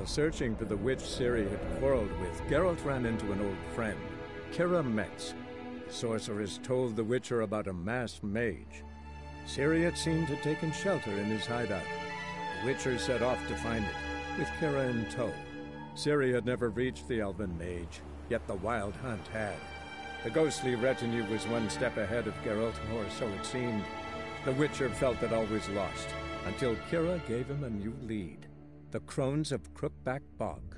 While searching for the witch Ciri had quarreled with, Geralt ran into an old friend, Kira Metz. The sorceress told the Witcher about a masked mage. Ciri had seemed to have taken shelter in his hideout. The Witcher set off to find it, with Kira in tow. Ciri had never reached the elven mage, yet the Wild Hunt had. The ghostly retinue was one step ahead of Geralt, or so it seemed. The Witcher felt that all was lost, until Kira gave him a new lead. The Crones of Crookback Bog.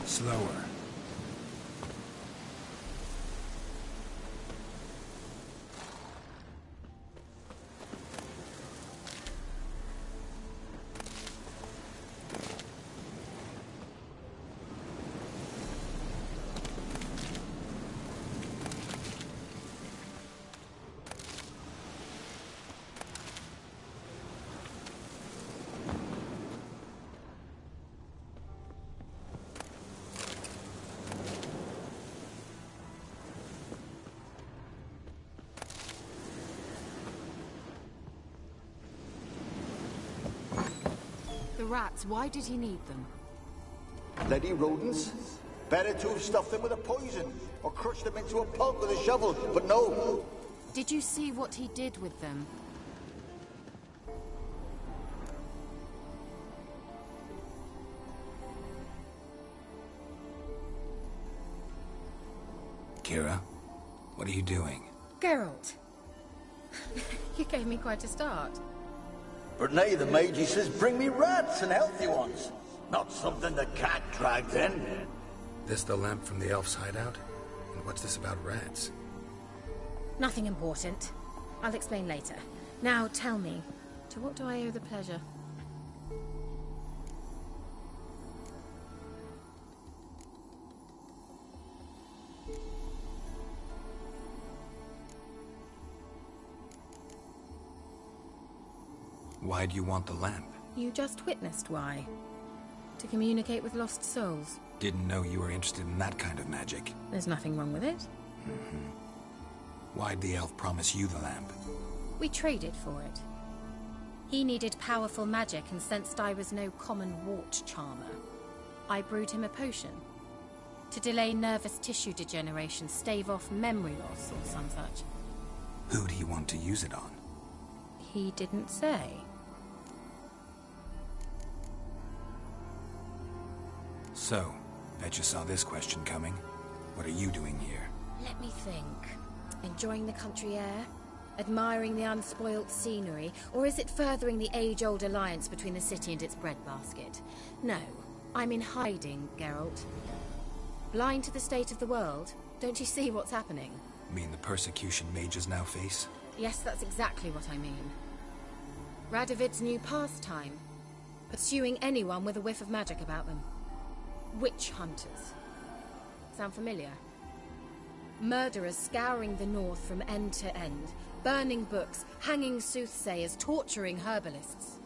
Slower. The rats, why did he need them? Bloody rodents. Better to have stuffed them with a poison, or crushed them into a pulp with a shovel, but no. Did you see what he did with them? Kira, what are you doing? Geralt! You gave me quite a start. But now the mage, he says, bring me rats and healthy ones. Not something the cat dragged in. This the lamp from the elf's hideout? And what's this about rats? Nothing important. I'll explain later. Now tell me, to what do I owe the pleasure? Why do you want the lamp? You just witnessed why. To communicate with lost souls. Didn't know you were interested in that kind of magic. There's nothing wrong with it. Why'd the elf promise you the lamp? We traded for it. He needed powerful magic and sensed I was no common wart charmer. I brewed him a potion. To delay nervous tissue degeneration, stave off memory loss or some such. Who'd he want to use it on? He didn't say. So, bet you saw this question coming. What are you doing here? Let me think. Enjoying the country air? Admiring the unspoilt scenery? Or is it furthering the age-old alliance between the city and its breadbasket? No, I'm in hiding, Geralt. Blind to the state of the world? Don't you see what's happening? Mean the persecution mages now face? Yes, that's exactly what I mean. Radovid's new pastime. Pursuing anyone with a whiff of magic about them. Witch hunters. Sound familiar? Murderers scouring the north from end to end, burning books, hanging soothsayers, torturing herbalists.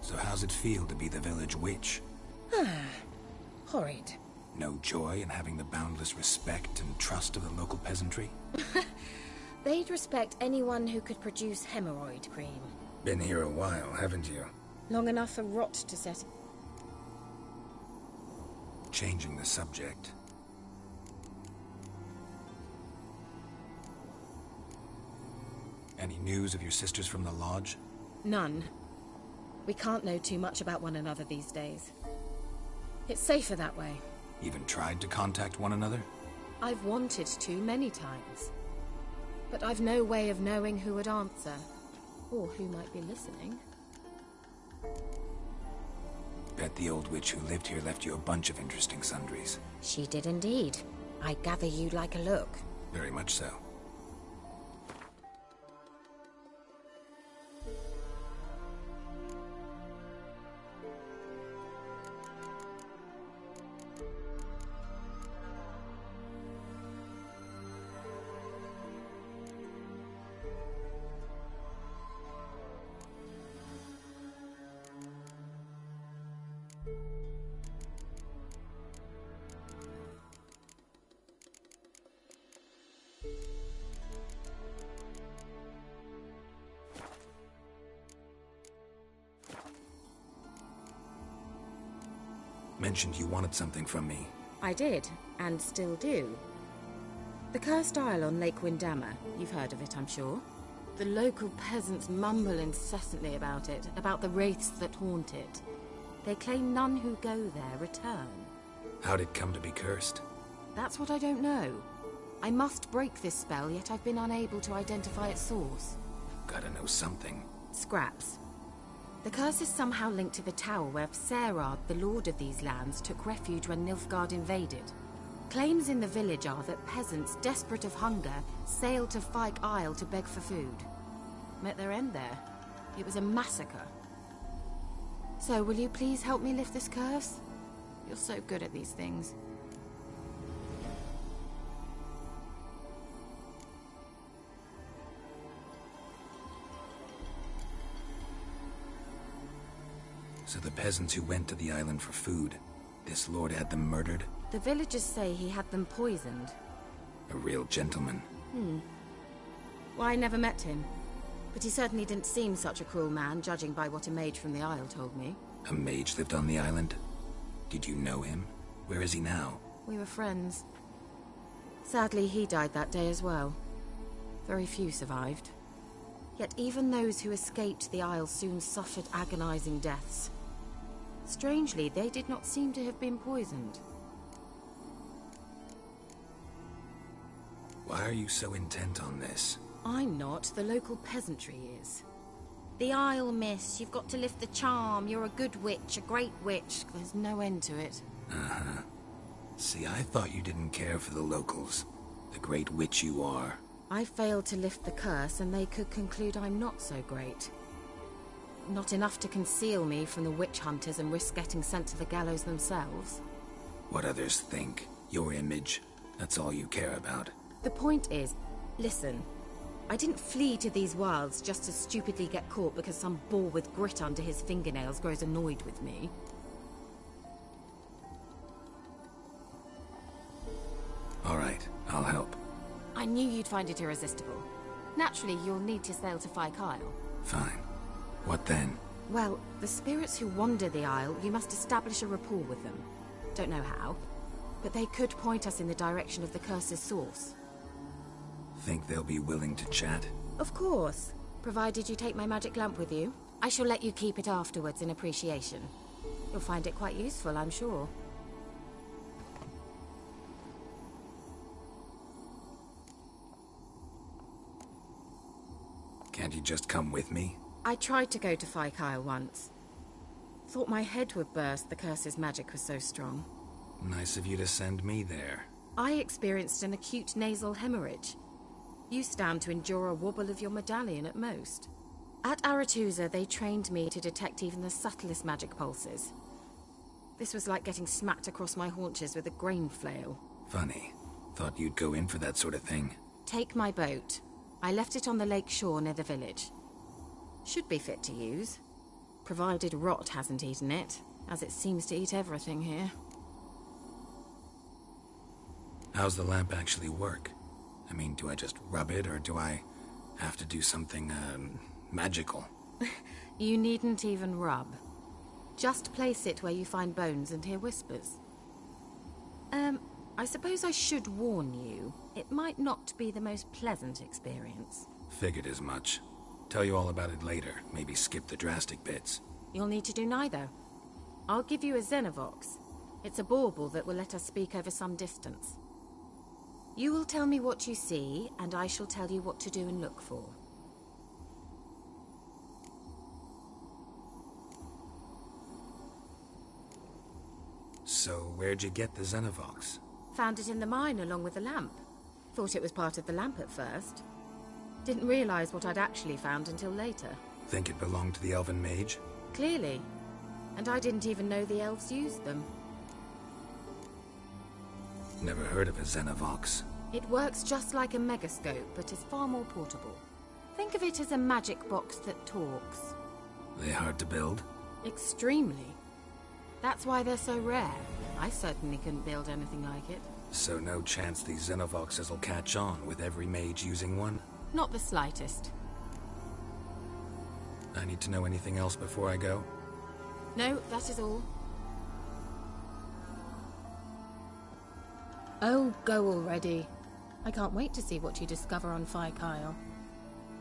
So how's it feel to be the village witch? Horrid. No joy in having the boundless respect and trust of the local peasantry? They'd respect anyone who could produce hemorrhoid cream. Been here a while, haven't you? Long enough for rot to set... Changing the subject. Any news of your sisters from the lodge? None. We can't know too much about one another these days. It's safer that way. Even tried to contact one another? I've wanted to many times. But I've no way of knowing who would answer. Or who might be listening. Bet the old witch who lived here left you a bunch of interesting sundries. She did indeed. I gather you'd like a look. Very much so. Mentioned you wanted something from me. I did, and still do. The Cursed Isle on Lake Windammer. You've heard of it, I'm sure. The local peasants mumble incessantly about it, about the wraiths that haunt it. They claim none who go there return. How'd it come to be cursed? That's what I don't know. I must break this spell, yet I've been unable to identify its source. Gotta know something. Scraps. The curse is somehow linked to the tower where Serad, the lord of these lands, took refuge when Nilfgaard invaded. Claims in the village are that peasants, desperate of hunger, sailed to Fyke Isle to beg for food. Met their end there. It was a massacre. So, will you please help me lift this curse? You're so good at these things. So the peasants who went to the island for food, this lord had them murdered? The villagers say he had them poisoned. A real gentleman. Well, I never met him. But he certainly didn't seem such a cruel man, judging by what a mage from the Isle told me. A mage lived on the island? Did you know him? Where is he now? We were friends. Sadly, he died that day as well. Very few survived. Yet even those who escaped the Isle soon suffered agonizing deaths. Strangely, they did not seem to have been poisoned. Why are you so intent on this? I'm not, the local peasantry is. The Isle, miss. You've got to lift the charm. You're a good witch, a great witch. There's no end to it. Uh-huh. See, I thought you didn't care for the locals. The great witch you are. I failed to lift the curse, and they could conclude I'm not so great. Not enough to conceal me from the witch hunters and risk getting sent to the gallows themselves. What others think, your image, that's all you care about. The point is, listen, I didn't flee to these wilds just to stupidly get caught because some boar with grit under his fingernails grows annoyed with me. All right, I'll help. I knew you'd find it irresistible. Naturally, you'll need to sail to Fyke Isle. Fine. What then? Well, the spirits who wander the Isle, you must establish a rapport with them. Don't know how, but they could point us in the direction of the curse's source. Think they'll be willing to chat? Of course, provided you take my magic lamp with you. I shall let you keep it afterwards in appreciation. You'll find it quite useful, I'm sure. Can't you just come with me? I tried to go to Fikyle once. Thought my head would burst, the curse's magic was so strong. Nice of you to send me there. I experienced an acute nasal hemorrhage. You stand to endure a wobble of your medallion at most. At Aretusa, they trained me to detect even the subtlest magic pulses. This was like getting smacked across my haunches with a grain flail. Funny. Thought you'd go in for that sort of thing. Take my boat. I left it on the lake shore near the village. Should be fit to use. Provided rot hasn't eaten it, as it seems to eat everything here. How's the lamp actually work? I mean, do I just rub it, or do I have to do something, magical? You needn't even rub. Just place it where you find bones and hear whispers. I suppose I should warn you, it might not be the most pleasant experience. Figured as much. Tell you all about it later, maybe skip the drastic bits. You'll need to do neither. I'll give you a Xenovox. It's a bauble that will let us speak over some distance. You will tell me what you see, and I shall tell you what to do and look for. So, where'd you get the Xenovox? Found it in the mine along with the lamp. Thought it was part of the lamp at first. Didn't realize what I'd actually found until later. Think it belonged to the Elven Mage? Clearly. And I didn't even know the elves used them. Never heard of a Xenovox. It works just like a megascope, but is far more portable. Think of it as a magic box that talks. They hard to build? Extremely. That's why they're so rare. I certainly couldn't build anything like it. So no chance these Xenovoxes will catch on with every mage using one? Not the slightest. I need to know anything else before I go? No, that is all. Oh, go already. I can't wait to see what you discover on Fikyle.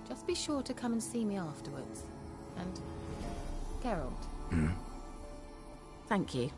Just be sure to come and see me afterwards. And... Geralt. Thank you.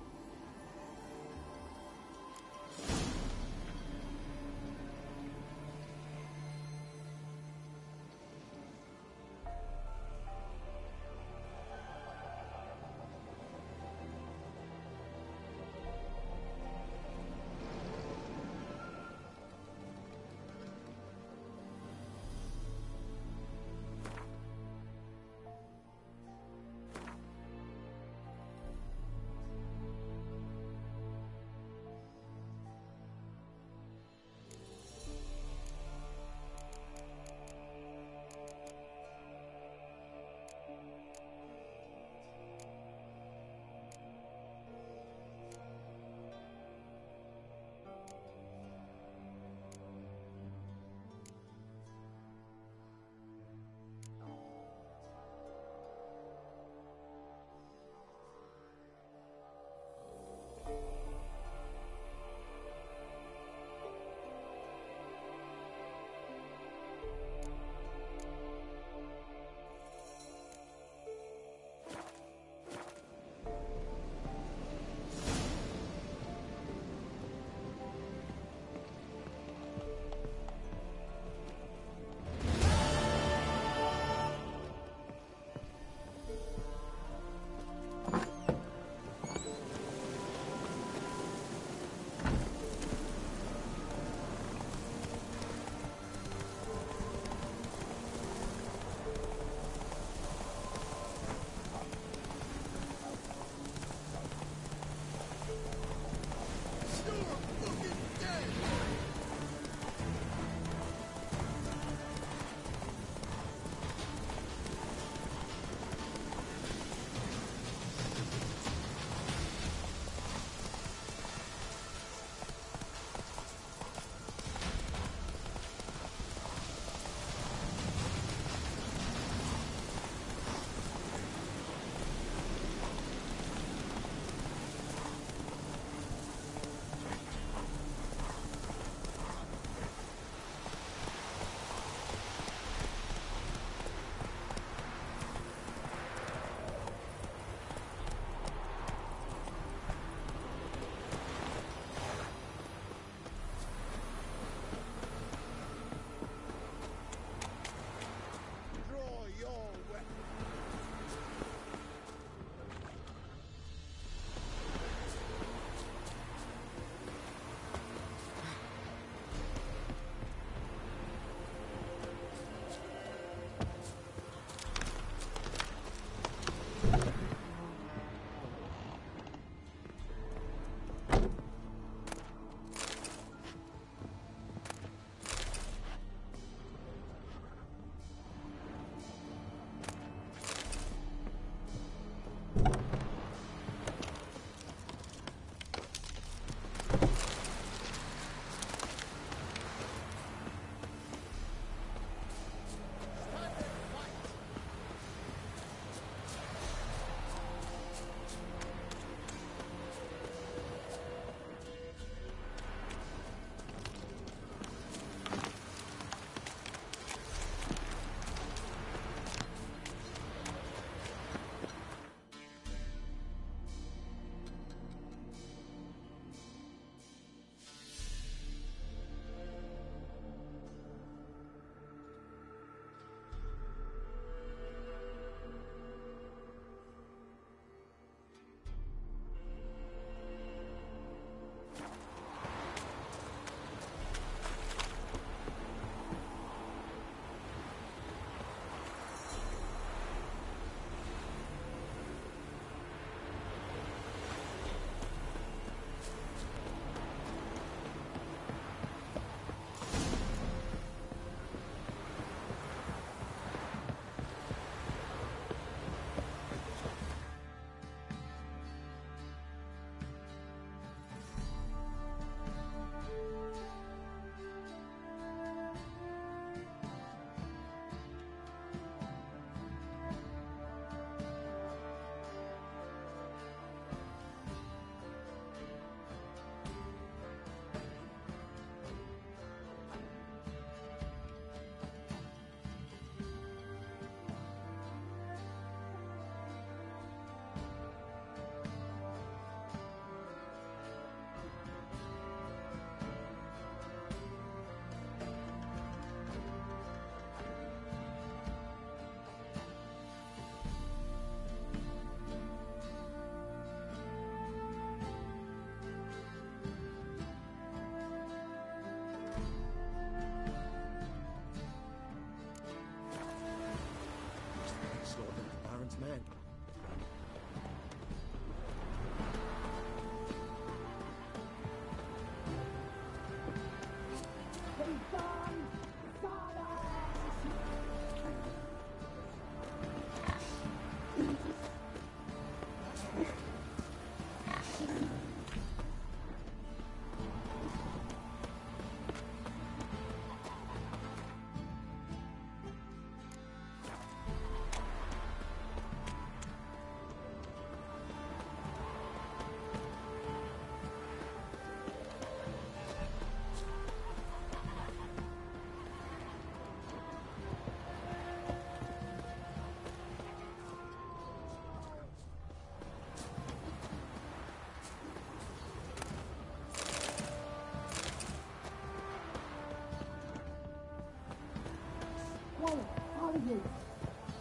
you?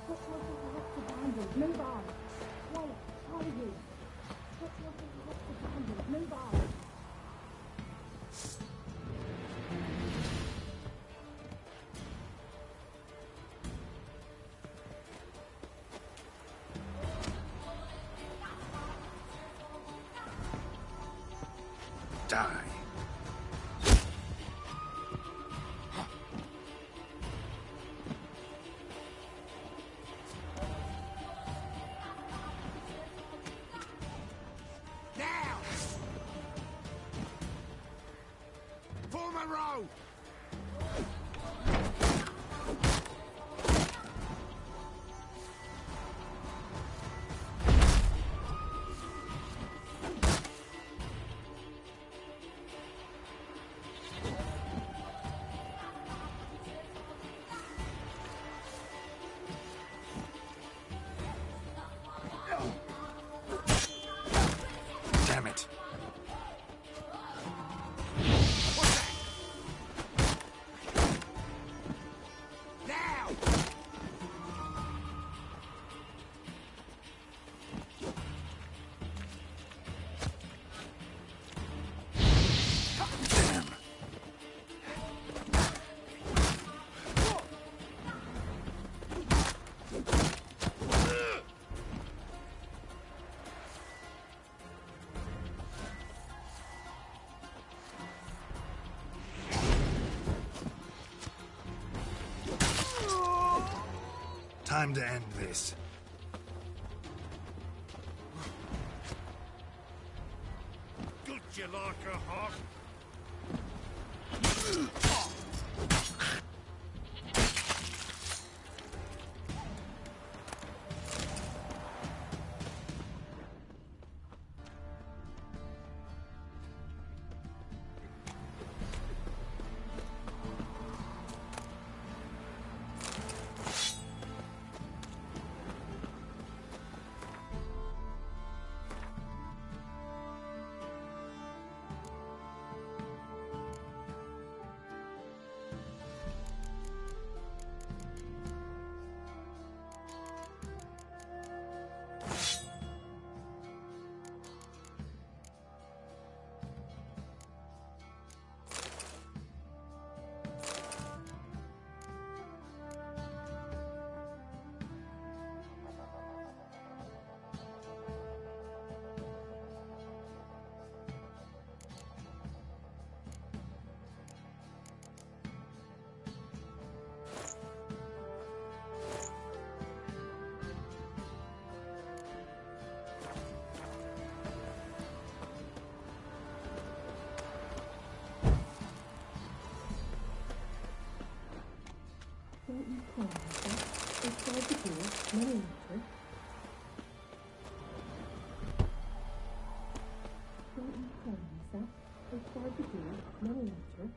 What's nothing to look to handle? Move on. Quiet. How are you? What's nothing to look to handle? Move on. Die. Now! Form a row! Damn it. Now! Damn. Time to end this. Good you like a hawk? Don't you call yourself? Inside the door, no answer. Don't you call yourself? Inside the door, no answer.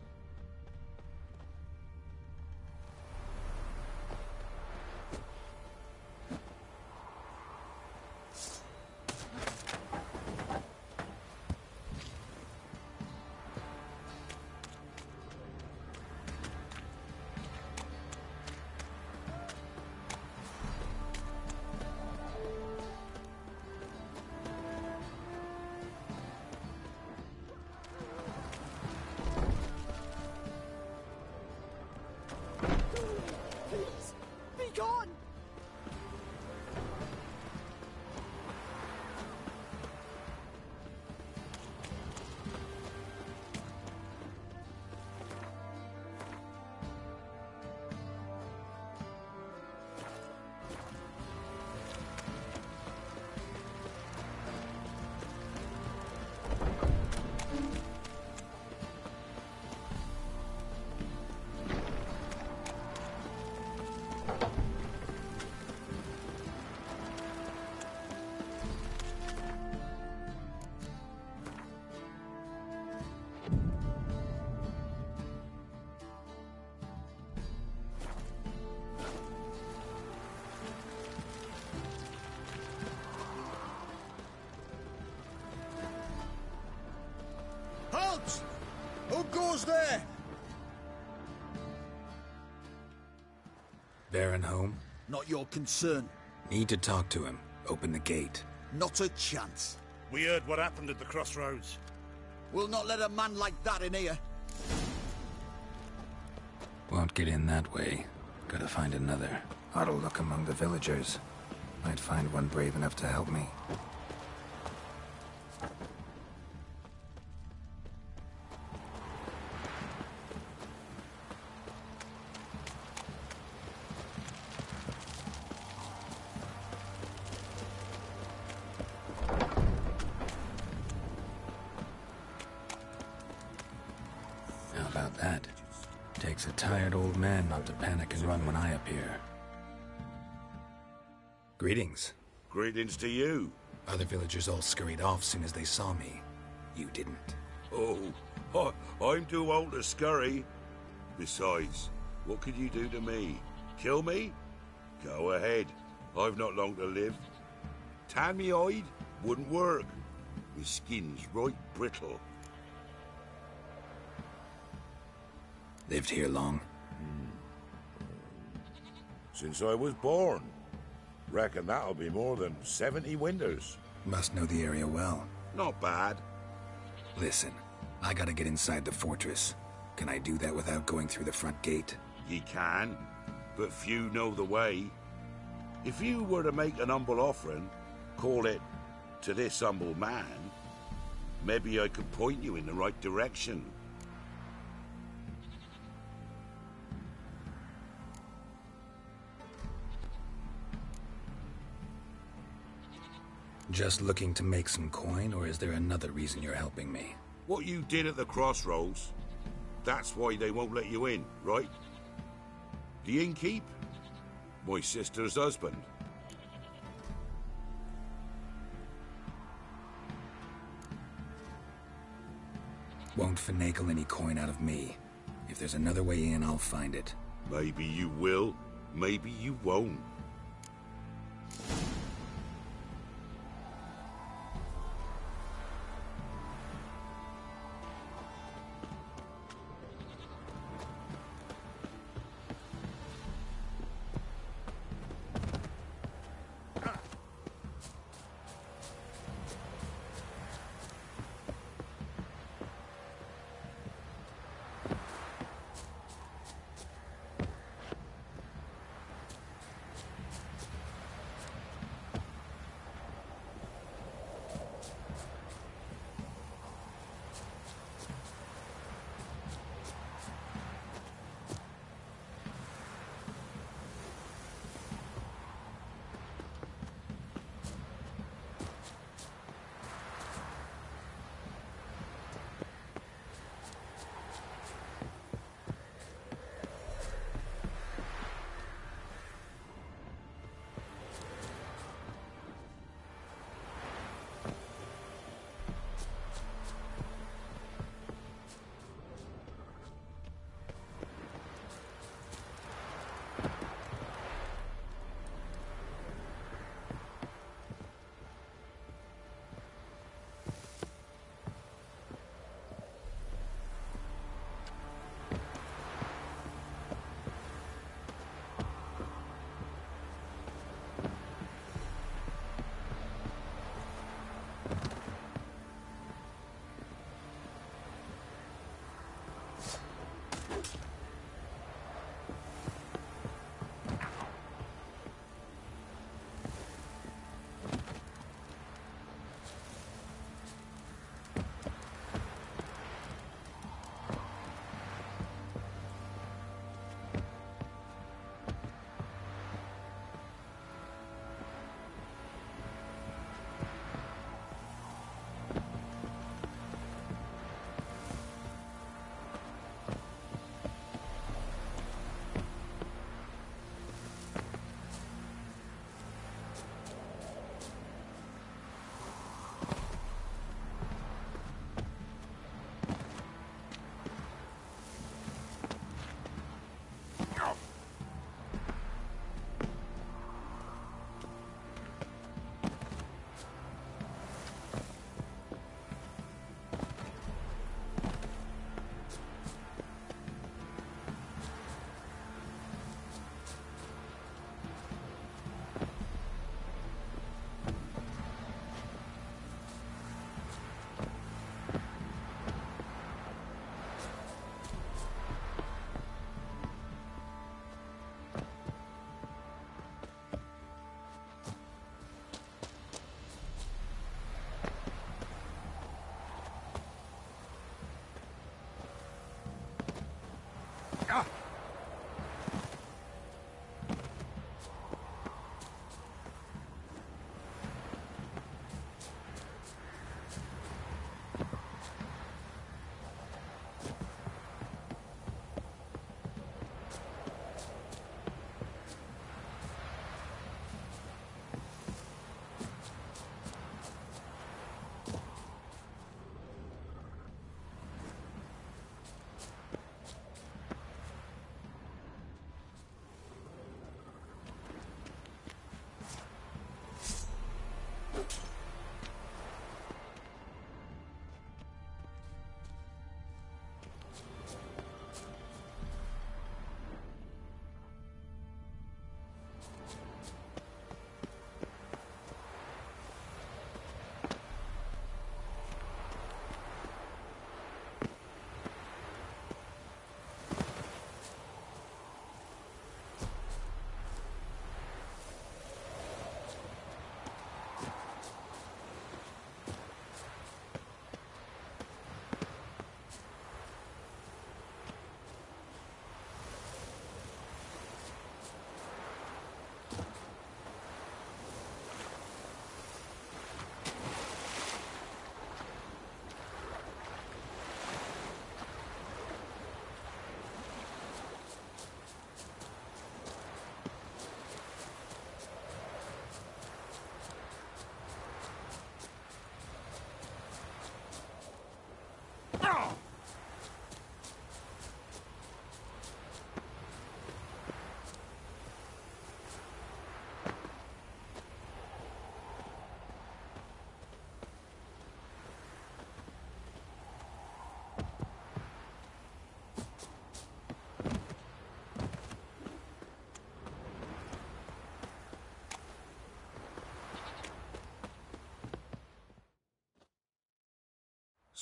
Halt! Who goes there? Baron home? Not your concern. Need to talk to him. Open the gate. Not a chance. We heard what happened at the crossroads. We'll not let a man like that in here. Won't get in that way. Gotta find another. Ought to look among the villagers. Might find one brave enough to help me. How about that? Takes a tired old man not to panic and run when I appear. Greetings. Greetings to you. Other villagers all scurried off soon as they saw me. You didn't. Oh, I'm too old to scurry. Besides, what could you do to me? Kill me? Go ahead. I've not long to live. Tan me hide? Wouldn't work. My skin's right brittle. Lived here long? Since I was born. Reckon that'll be more than 70 winters. Must know the area well. Not bad. Listen, I gotta get inside the fortress. Can I do that without going through the front gate? Ye can, but few know the way. If you were to make an humble offering, call it, to this humble man, maybe I could point you in the right direction. Just looking to make some coin, or is there another reason you're helping me? What you did at the crossroads, that's why they won't let you in, right? The innkeep? My sister's husband. Won't finagle any coin out of me. If there's another way in, I'll find it. Maybe you will, maybe you won't.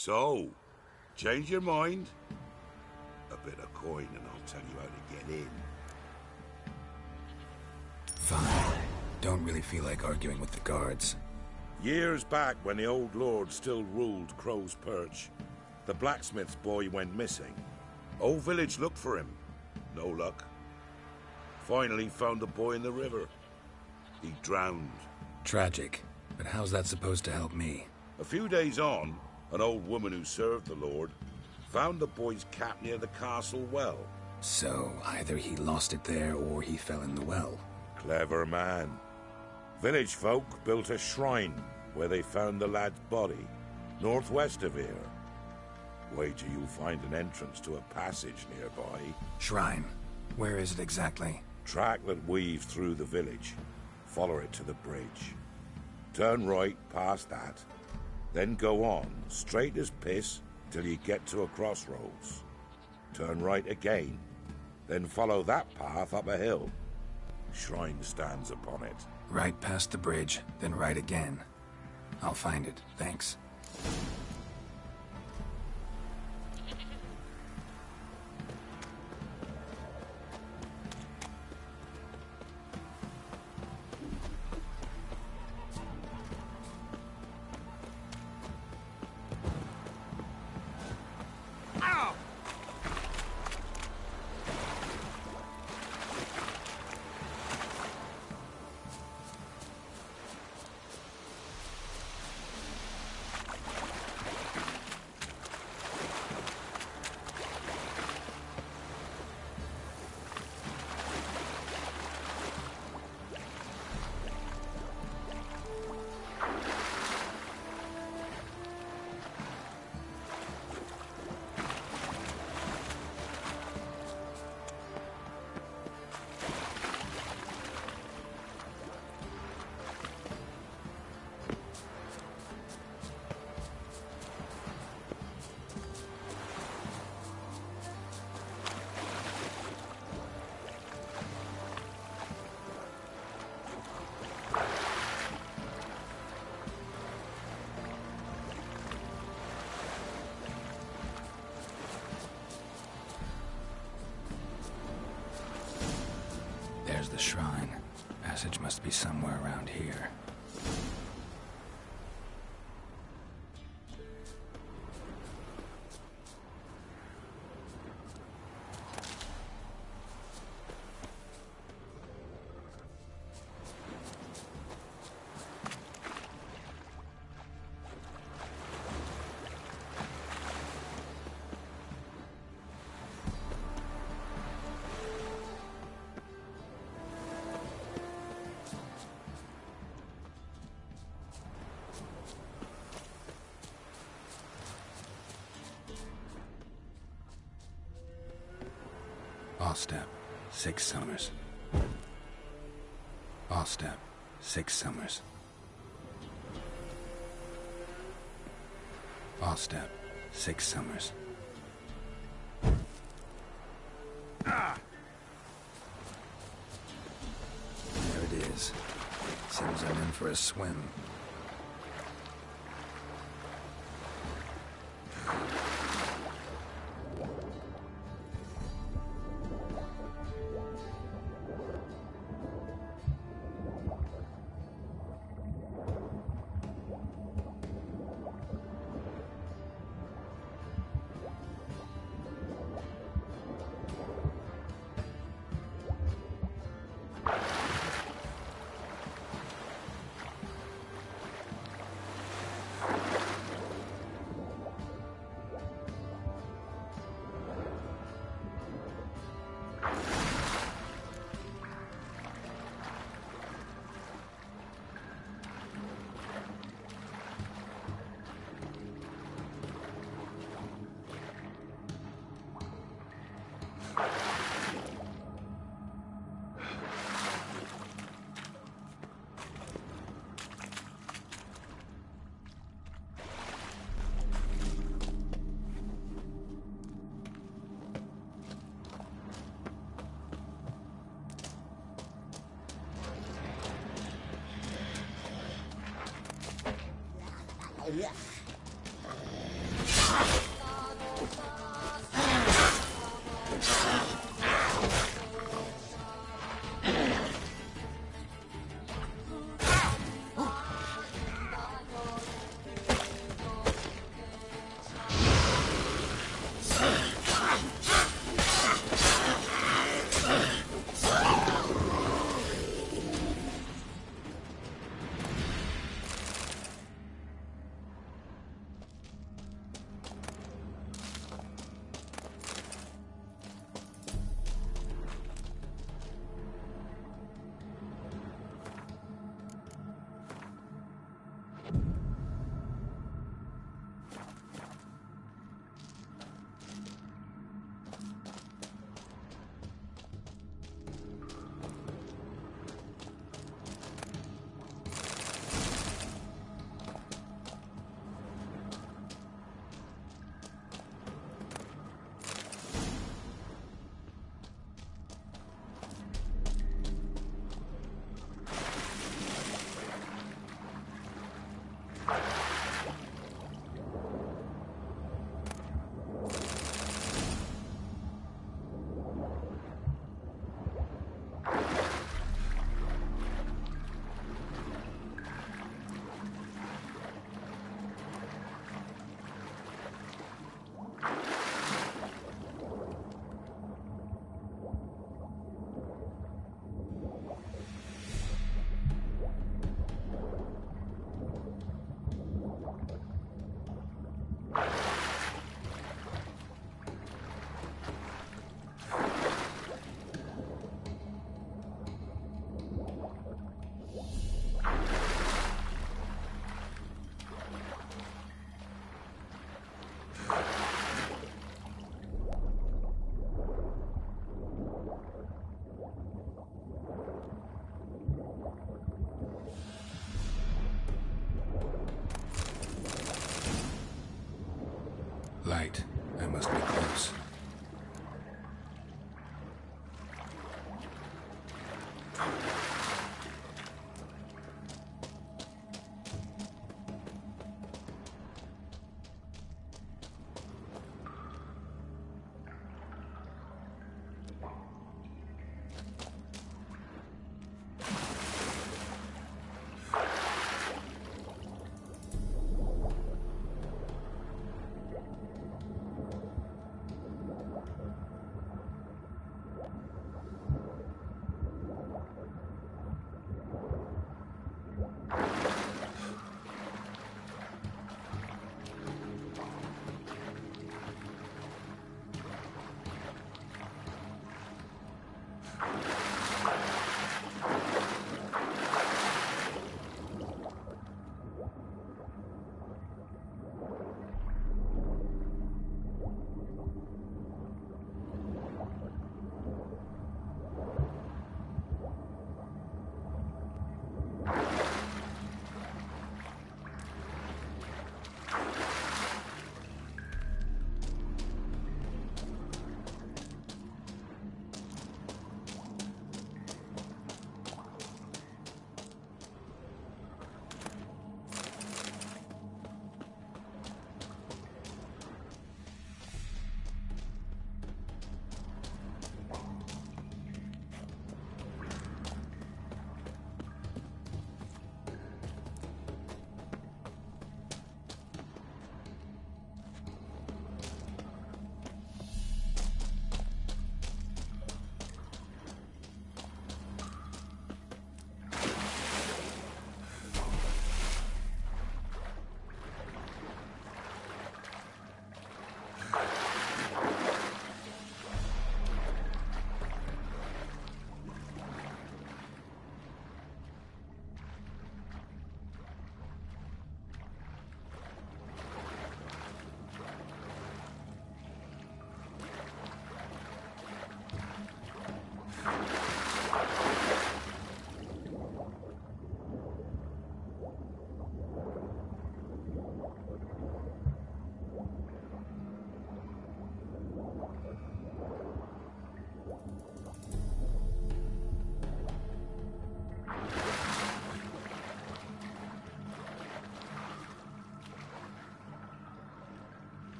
So, change your mind? A bit of coin and I'll tell you how to get in. Fine. Don't really feel like arguing with the guards. Years back, when the old lord still ruled Crow's Perch, the blacksmith's boy went missing. Whole village looked for him. No luck. Finally found the boy in the river. He drowned. Tragic. But how's that supposed to help me? A few days on, an old woman who served the lord found the boy's cap near the castle well. So, either he lost it there or he fell in the well. Clever man. Village folk built a shrine where they found the lad's body, northwest of here. Wait till you find an entrance to a passage nearby. Shrine. Where is it exactly? Track that weaves through the village. Follow it to the bridge. Turn right past that. Then go on, straight as piss, till you get to a crossroads. Turn right again. Then follow that path up a hill. Shrine stands upon it. Right past the bridge, then right again. I'll find it, thanks. There's the shrine. Passage must be somewhere around here. Ostap, 6 summers. Ostap, 6 summers. Ostap, 6 summers. There it is. Seems I'm in for a swim. Light. I must be close.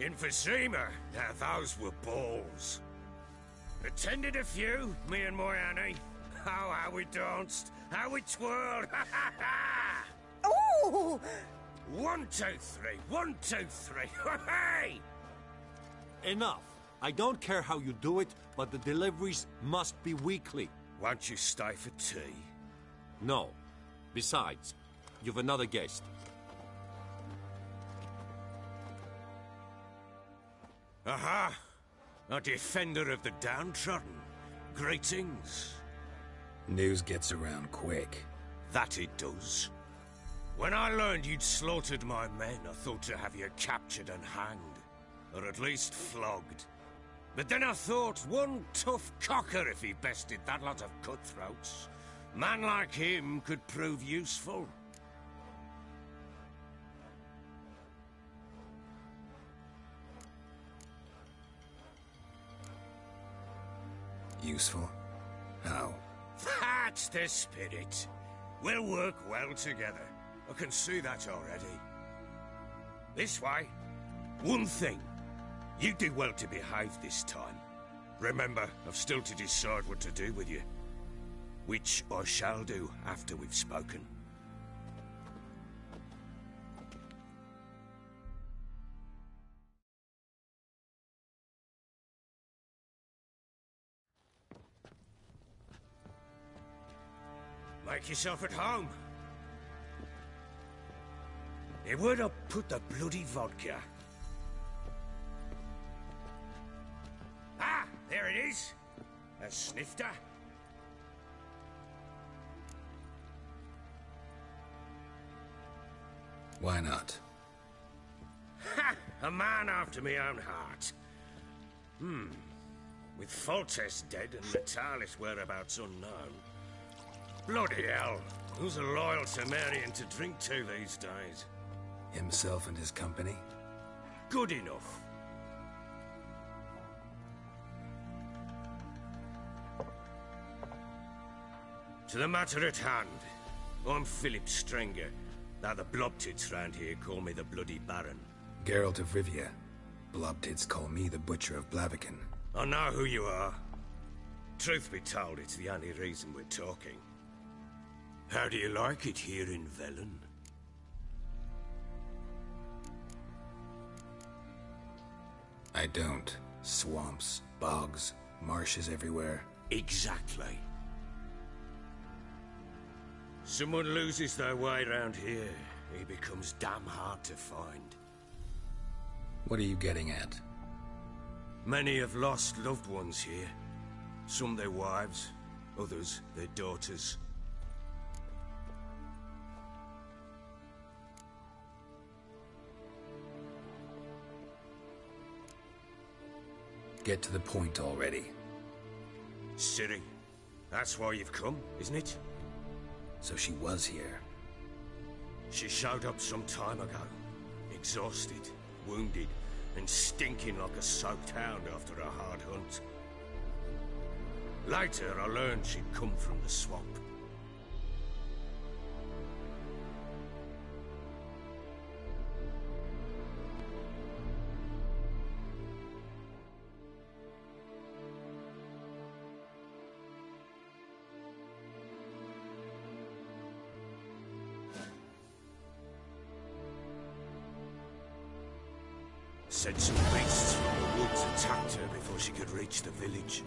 Emphysema. Now those were balls. Attended a few, me and my Annie. Oh, how we danced, how we twirled. Oh! 1, 2, 3. 1, 2, 3. Hey! Enough. I don't care how you do it, but the deliveries must be weekly. Won't you stay for tea? No. Besides, you've another guest. Aha! A defender of the downtrodden. Greetings. News gets around quick. That it does. When I learned you'd slaughtered my men, I thought to have you captured and hanged. Or at least flogged. But then I thought, one tough cocker if he bested that lot of cutthroats. Man like him could prove useful. Useful? How? That's the spirit. We'll work well together. I can see that already. This way. One thing. You do well to behave this time. Remember, I've still to decide what to do with you. Which I shall do after we've spoken. Make yourself at home. Hey, where'd I put the bloody vodka? Ah, there it is. A snifter. Why not? Ha! A man after my own heart. With Foltest dead and Natalis whereabouts unknown. Bloody hell. Who's a loyal Cimmerian to drink to these days? Himself and his company? Good enough. To the matter at hand. I'm Philip Strenger. Now the Blobtits round here call me the Bloody Baron. Geralt of Rivia. Blobtits call me the Butcher of Blaviken. I know who you are. Truth be told, it's the only reason we're talking. How do you like it here in Velen? I don't. Swamps, bogs, marshes everywhere. Exactly. Someone loses their way round here, he becomes damn hard to find. What are you getting at? Many have lost loved ones here. Some their wives, others their daughters. Get to the point already. Ciri, that's why you've come, isn't it? So she was here. She showed up some time ago. Exhausted, wounded, and stinking like a soaked hound after a hard hunt. Later, I learned she'd come from the swamp. Said some beasts from the woods attacked her before she could reach the village.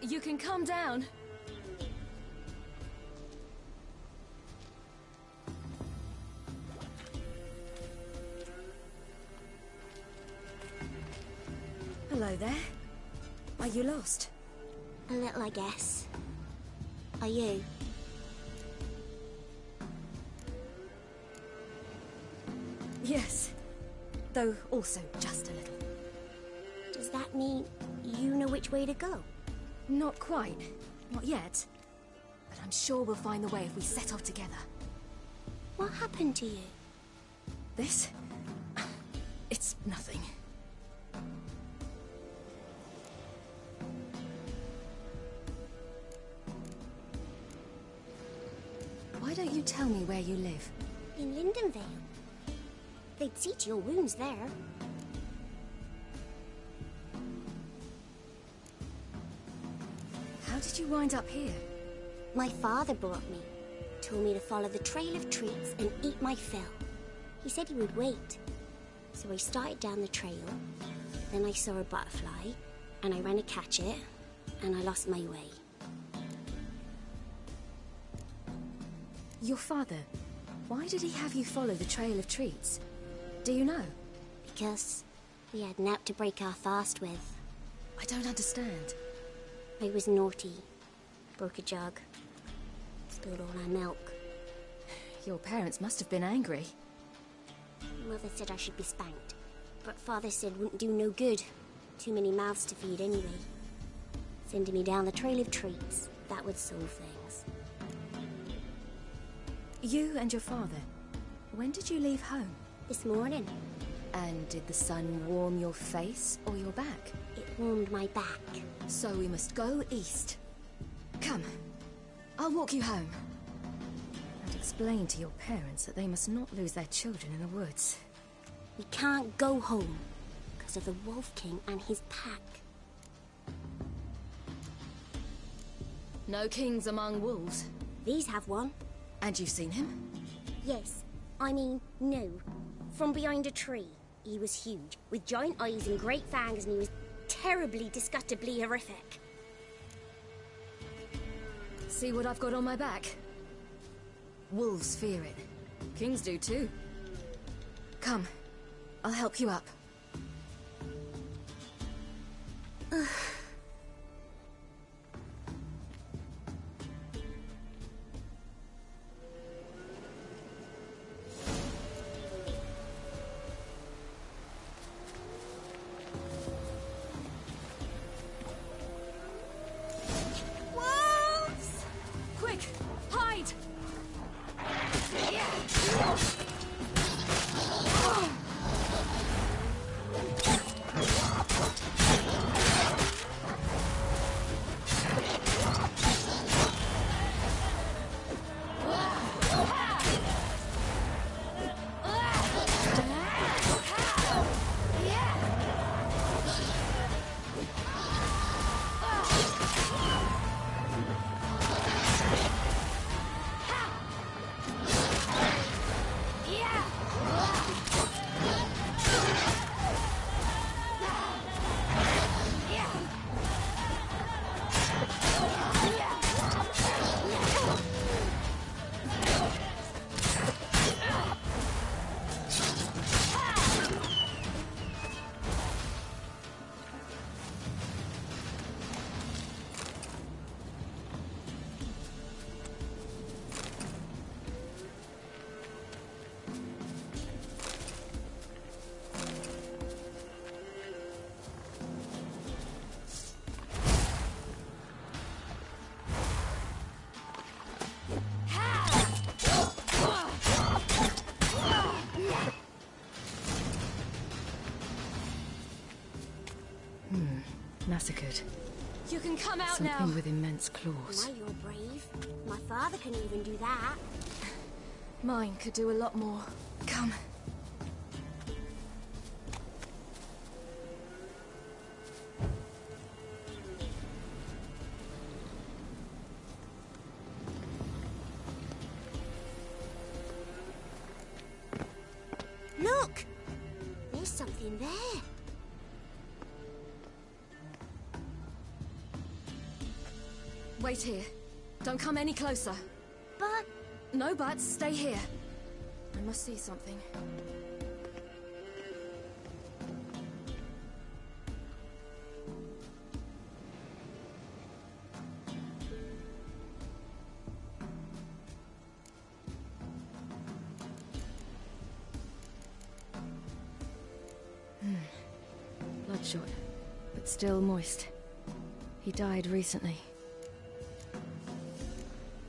You can calm down. Hello there. Are you lost? A little, I guess. Are you? Yes. Though also just a little. Does that mean you know which way to go? Not quite. Not yet. But I'm sure we'll find the way if we set off together. What happened to you? This? It's nothing. Why don't you tell me where you live? In Lindenvale. They'd see to your wounds there. How did you wind up here? My father brought me. Told me to follow the trail of treats and eat my fill. He said he would wait. So I started down the trail. Then I saw a butterfly, and I ran to catch it, and I lost my way. Your father, why did he have you follow the trail of treats? Do you know? Because we had naught to break our fast with. I don't understand. I was naughty. Broke a jug. Spilled all our milk. Your parents must have been angry. Mother said I should be spanked. But Father said wouldn't do no good. Too many mouths to feed anyway. Sending me down the trail of treats. That would solve things. You and your father, when did you leave home? This morning. And did the sun warm your face or your back? It warmed my back. So we must go east. Come, I'll walk you home. And explain to your parents that they must not lose their children in the woods. We can't go home because of the Wolf King and his pack. No kings among wolves. These have one. And you've seen him? Yes. I mean, no. From behind a tree. He was huge, with giant eyes and great fangs, and he was terribly, disgustingly horrific. See what I've got on my back? Wolves fear it. Kings do too. Come, I'll help you up. massacred. You can come out Something now. with immense claws. My, you're brave. My father can even do that. Mine could do a lot more. Come. Look! There's something there. Wait here. Don't come any closer. But... No buts. Stay here. I must see something. Bloodshot, but still moist. He died recently.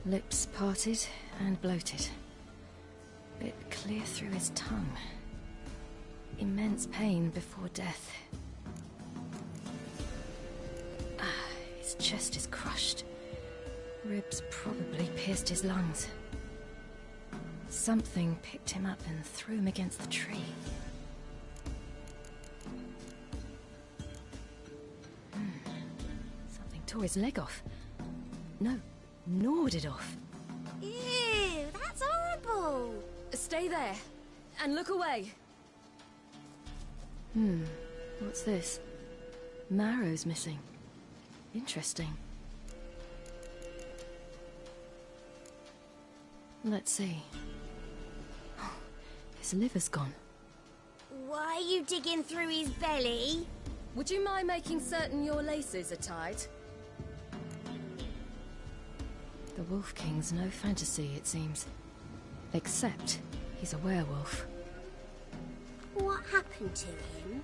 Lips parted and bloated. Bit clear through his tongue. Immense pain before death. His chest is crushed. Ribs probably pierced his lungs. Something picked him up and threw him against the tree. Something tore his leg off. No, gnawed it off. Ew, that's horrible! Stay there, and look away. What's this? Marrow's missing. Interesting. Let's see. Oh, his liver's gone. Why are you digging through his belly? Would you mind making certain your laces are tied? The Wolf King's no fantasy, it seems. Except he's a werewolf. What happened to him?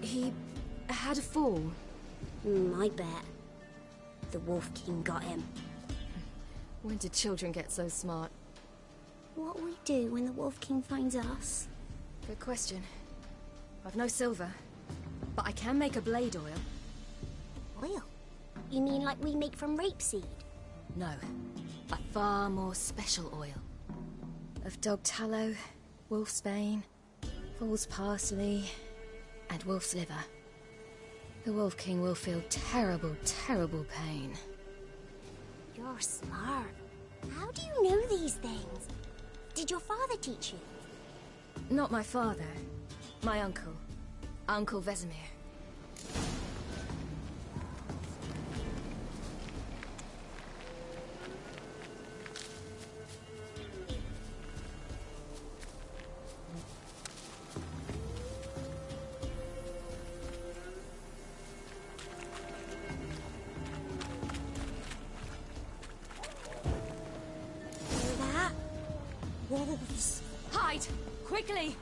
He had a fall. I bet. The Wolf King got him. When did children get so smart? What'll we do when the Wolf King finds us? Good question. I've no silver, but I can make a blade oil. Oil? You mean like we make from rapeseed? No, a far more special oil. Of dog tallow, wolf's bane, fool's parsley, and wolf's liver. The Wolf King will feel terrible, terrible pain. You're smart. How do you know these things? Did your father teach you? Not my father. My uncle. Uncle Vesemir. Hear that? Wolves. Hide! Quickly!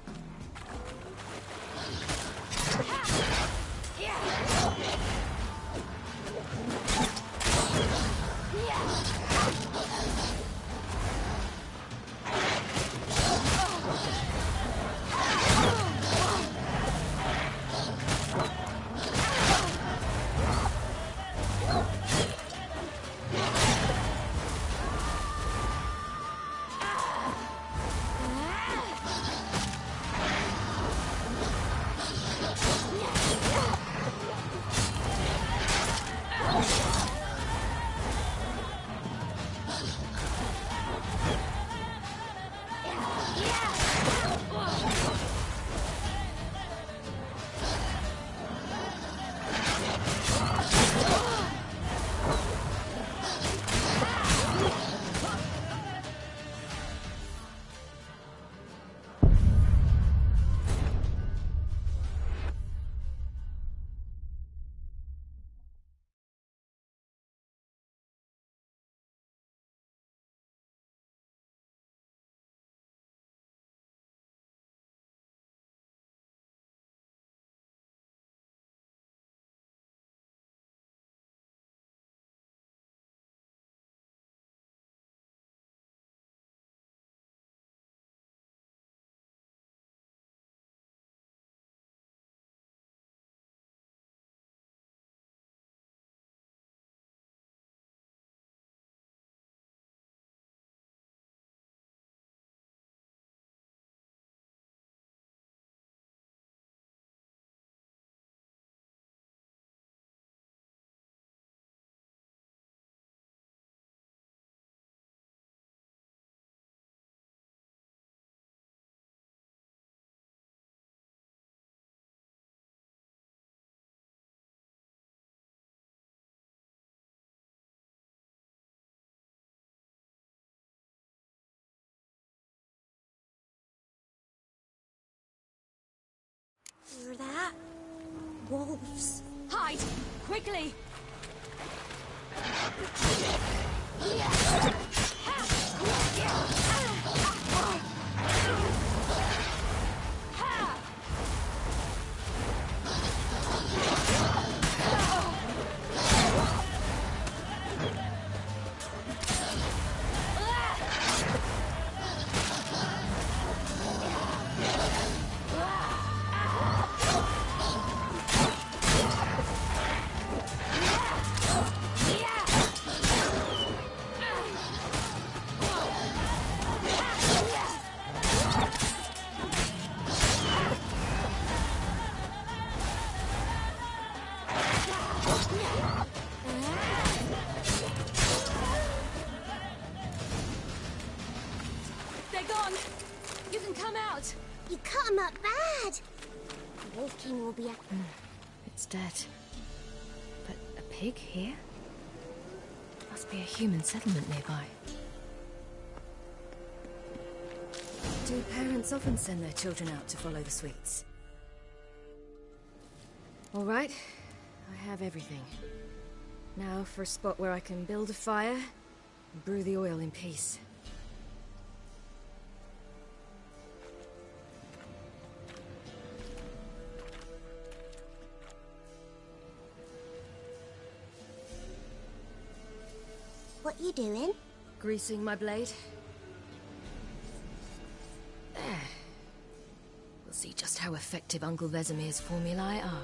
hear that? Wolves. Hide! Quickly! They're gone! You can come out! You cut him up bad! The Wolf King will be a... It's dead. But a pig here? Must be a human settlement nearby. Do parents often send their children out to follow the sweets? All right, I have everything. Now for a spot where I can build a fire and brew the oil in peace. What you doing? Greasing my blade. There. We'll see just how effective Uncle Vesemir's formulae are.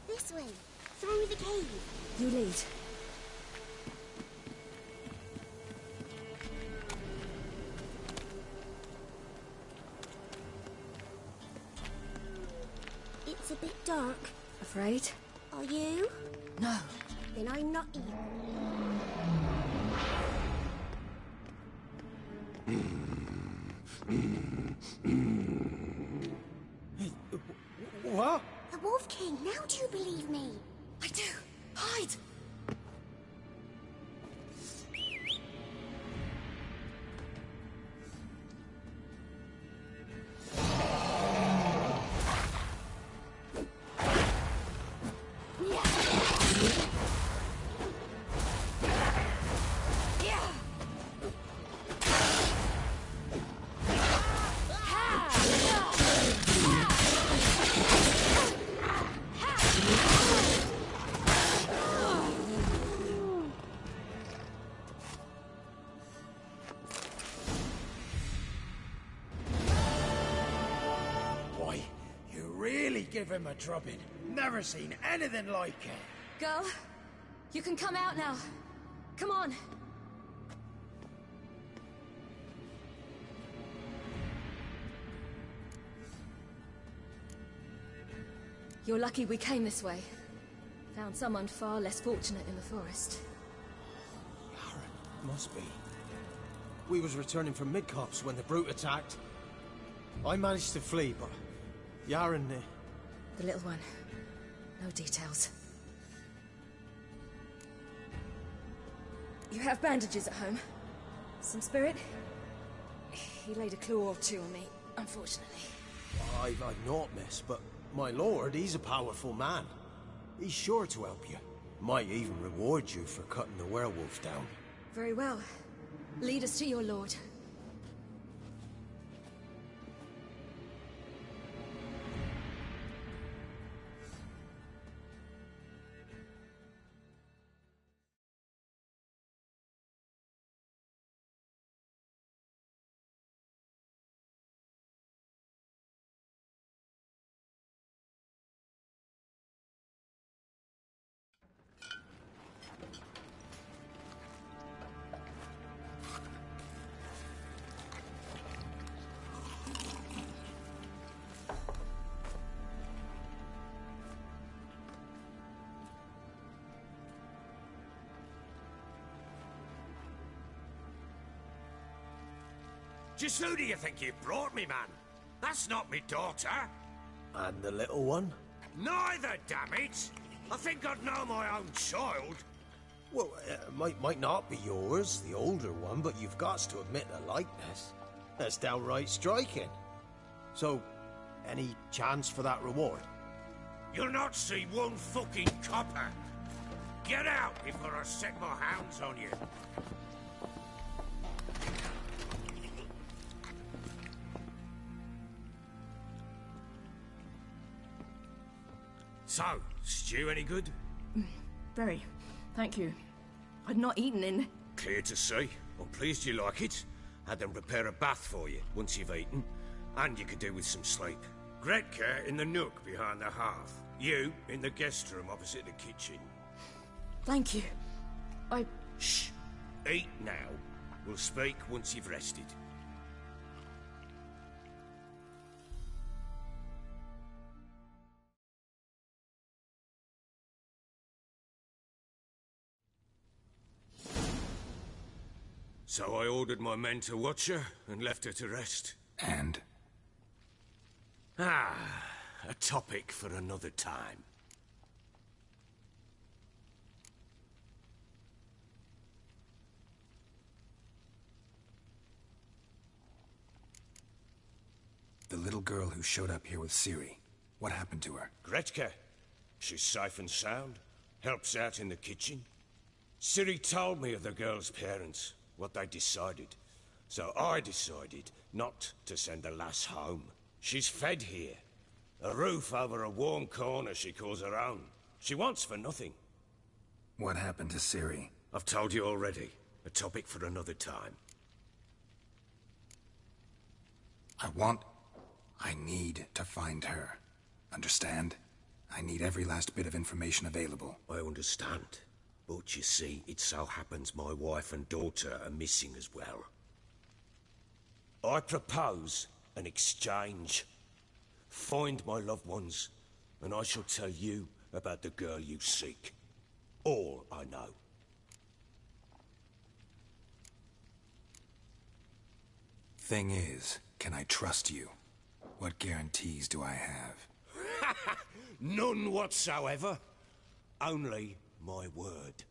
This way, through the cave. You lead. It's a bit dark. Afraid? Are you? No. Then I'm not either. What? The Wolf King, now do you believe me? I do. Hide! Give him a drubbing. Never seen anything like it. Girl, you can come out now. Come on. You're lucky we came this way. Found someone far less fortunate in the forest. Yaren, must be. We was returning from Midcopse when the brute attacked. I managed to flee, but Yaren... The little one. No details. you have bandages at home? Some spirit? He laid a claw or two on me, unfortunately. I've naught, miss, but my lord, he's a powerful man. He's sure to help you. Might even reward you for cutting the werewolf down. Very well. Lead us to your lord. Just who do you think you brought me, man? That's not me daughter. And the little one? Neither, damn it! I think I'd know my own child. Well, might not be yours, the older one, but you've got to admit a likeness. That's downright striking. So, any chance for that reward? You'll not see one fucking copper. Get out before I set my hounds on you. So, stew any good? Very. Thank you. I'd not eaten in... Clear to see. I'm pleased you like it. Had them prepare a bath for you once you've eaten. And you could do with some sleep. Gretka in the nook behind the hearth. You in the guest room opposite the kitchen. Thank you. Shh. Eat now. We'll speak once you've rested. So I ordered my men to watch her and left her to rest. And? A topic for another time. The little girl who showed up here with Ciri. What happened to her? Gretka. She's safe and sound. Helps out in the kitchen. Ciri told me of the girl's parents. What they decided. So I decided not to send the lass home. She's fed here. A roof over a warm corner she calls her own. She wants for nothing. What happened to Ciri? I've told you already. A topic for another time. I need to find her. Understand? I need every last bit of information available. I understand. But you see, it so happens my wife and daughter are missing as well. I propose an exchange. Find my loved ones, and I shall tell you about the girl you seek. All I know. Thing is, can I trust you? What guarantees do I have? None whatsoever. Only my word.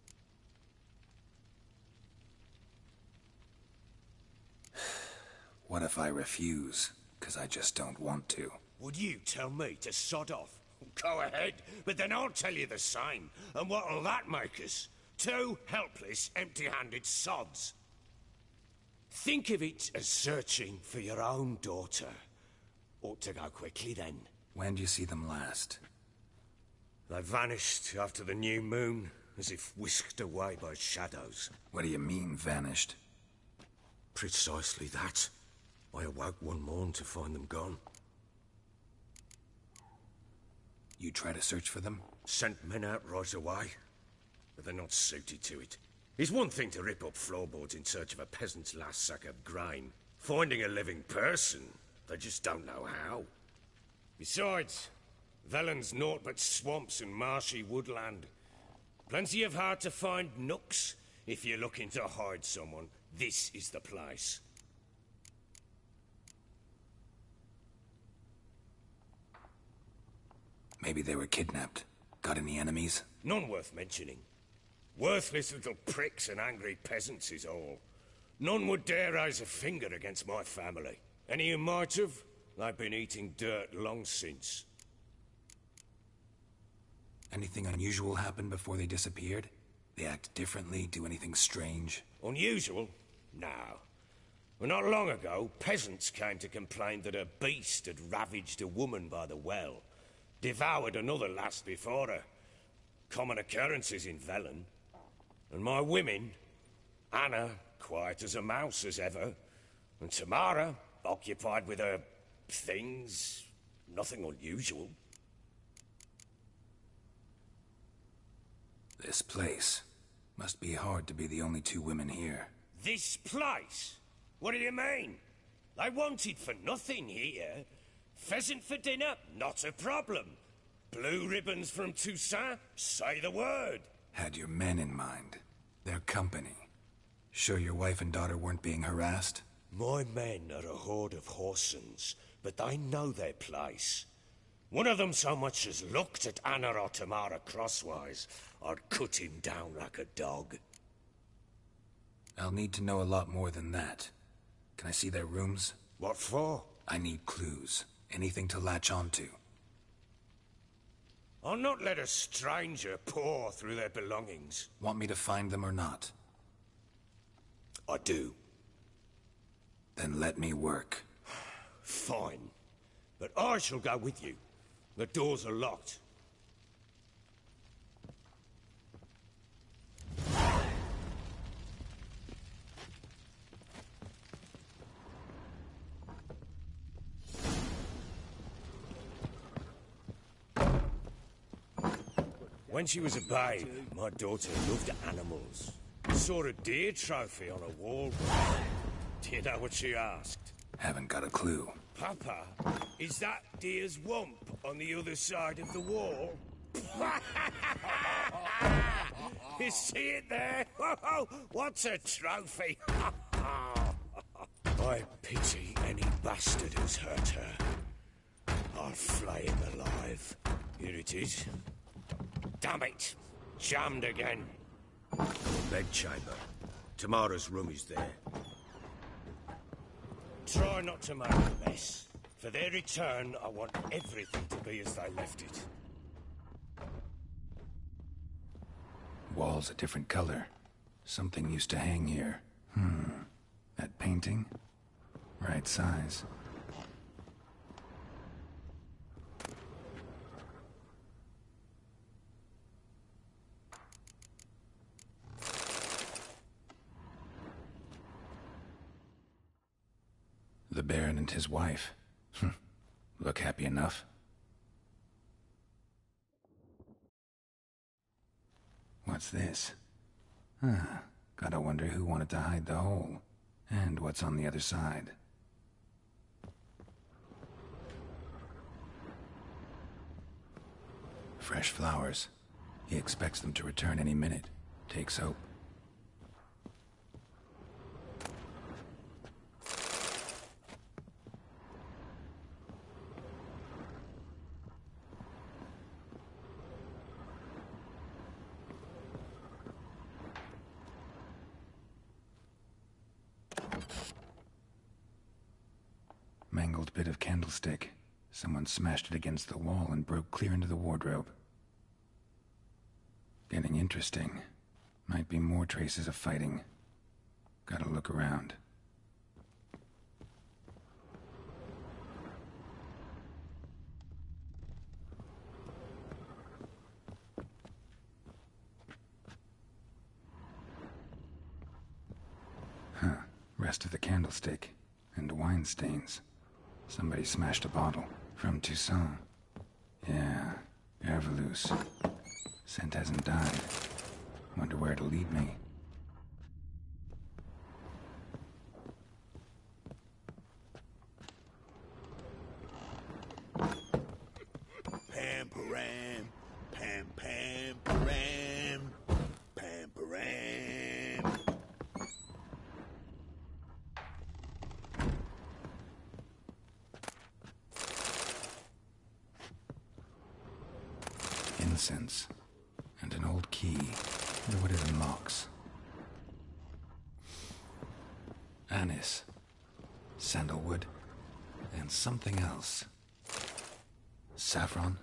What if I refuse? 'Cause I just don't want to. Would you tell me to sod off? Go ahead, but then I'll tell you the same. And what'll that make us? Two helpless, empty-handed sods. Think of it as searching for your own daughter. Ought to go quickly then. When do you see them last? They vanished after the new moon, as if whisked away by shadows. What do you mean, vanished? Precisely that. I awoke one morn to find them gone. You try to search for them? Sent men out right away, but they're not suited to it. It's one thing to rip up floorboards in search of a peasant's last sack of grain. Finding a living person, they just don't know how. Besides, Velen's naught but swamps and marshy woodland. Plenty of hard-to-find nooks. If you're looking to hide someone, this is the place. Maybe they were kidnapped. Got any enemies? None worth mentioning. Worthless little pricks and angry peasants is all. None would dare raise a finger against my family. Any who might have, they've been eating dirt long since. Anything unusual happen before they disappeared? They act differently, do anything strange? Unusual? No. Well, not long ago, peasants came to complain that a beast had ravaged a woman by the well. Devoured another lass before her. Common occurrences in Velen. And my women, Anna, quiet as a mouse as ever, and Tamara, occupied with her things, nothing unusual. This place. Must be hard to be the only two women here. This place? What do you mean? They wanted for nothing here. Pheasant for dinner? Not a problem. Blue ribbons from Toussaint? Say the word. Had your men in mind. Their company. Sure your wife and daughter weren't being harassed? My men are a horde of Horsons, but they know their place. One of them so much as looked at Anna or Tamara crosswise, I'd cut him down like a dog. I'll need to know a lot more than that. Can I see their rooms? What for? I need clues. Anything to latch onto. I'll not let a stranger pore through their belongings. Want me to find them or not? I do. Then let me work. Fine. But I shall go with you. The doors are locked. When she was a babe, my daughter loved animals. Saw a deer trophy on a wall. Do you know what she asked? Haven't got a clue. Papa, is that deer's wump on the other side of the wall? You see it there? Oh, what's a trophy? I pity any bastard who's hurt her. I'll flay him alive. Here it is. Damn it! Jammed again. Bedchamber. Tamara's room is there. Try not to make a mess. For their return, I want everything to be as they left it. Wall's a different color. Something used to hang here. That painting? Right size. The Baron and his wife. Look happy enough. What's this? Gotta wonder who wanted to hide the hole. And what's on the other side. Fresh flowers. He expects them to return any minute. Takes hope. Mangled bit of candlestick. Someone smashed it against the wall and broke clear into the wardrobe. Getting interesting. Might be more traces of fighting. Gotta look around. Rest of the candlestick. And wine stains. Somebody smashed a bottle. From Toussaint. Yeah, Herveloos. Scent hasn't died. Wonder where it'll lead me. Pam-param, pam-pam-param, pam-param. Incense. And an old key. Wonder what it unlocks. Anise, sandalwood, and something else. Saffron?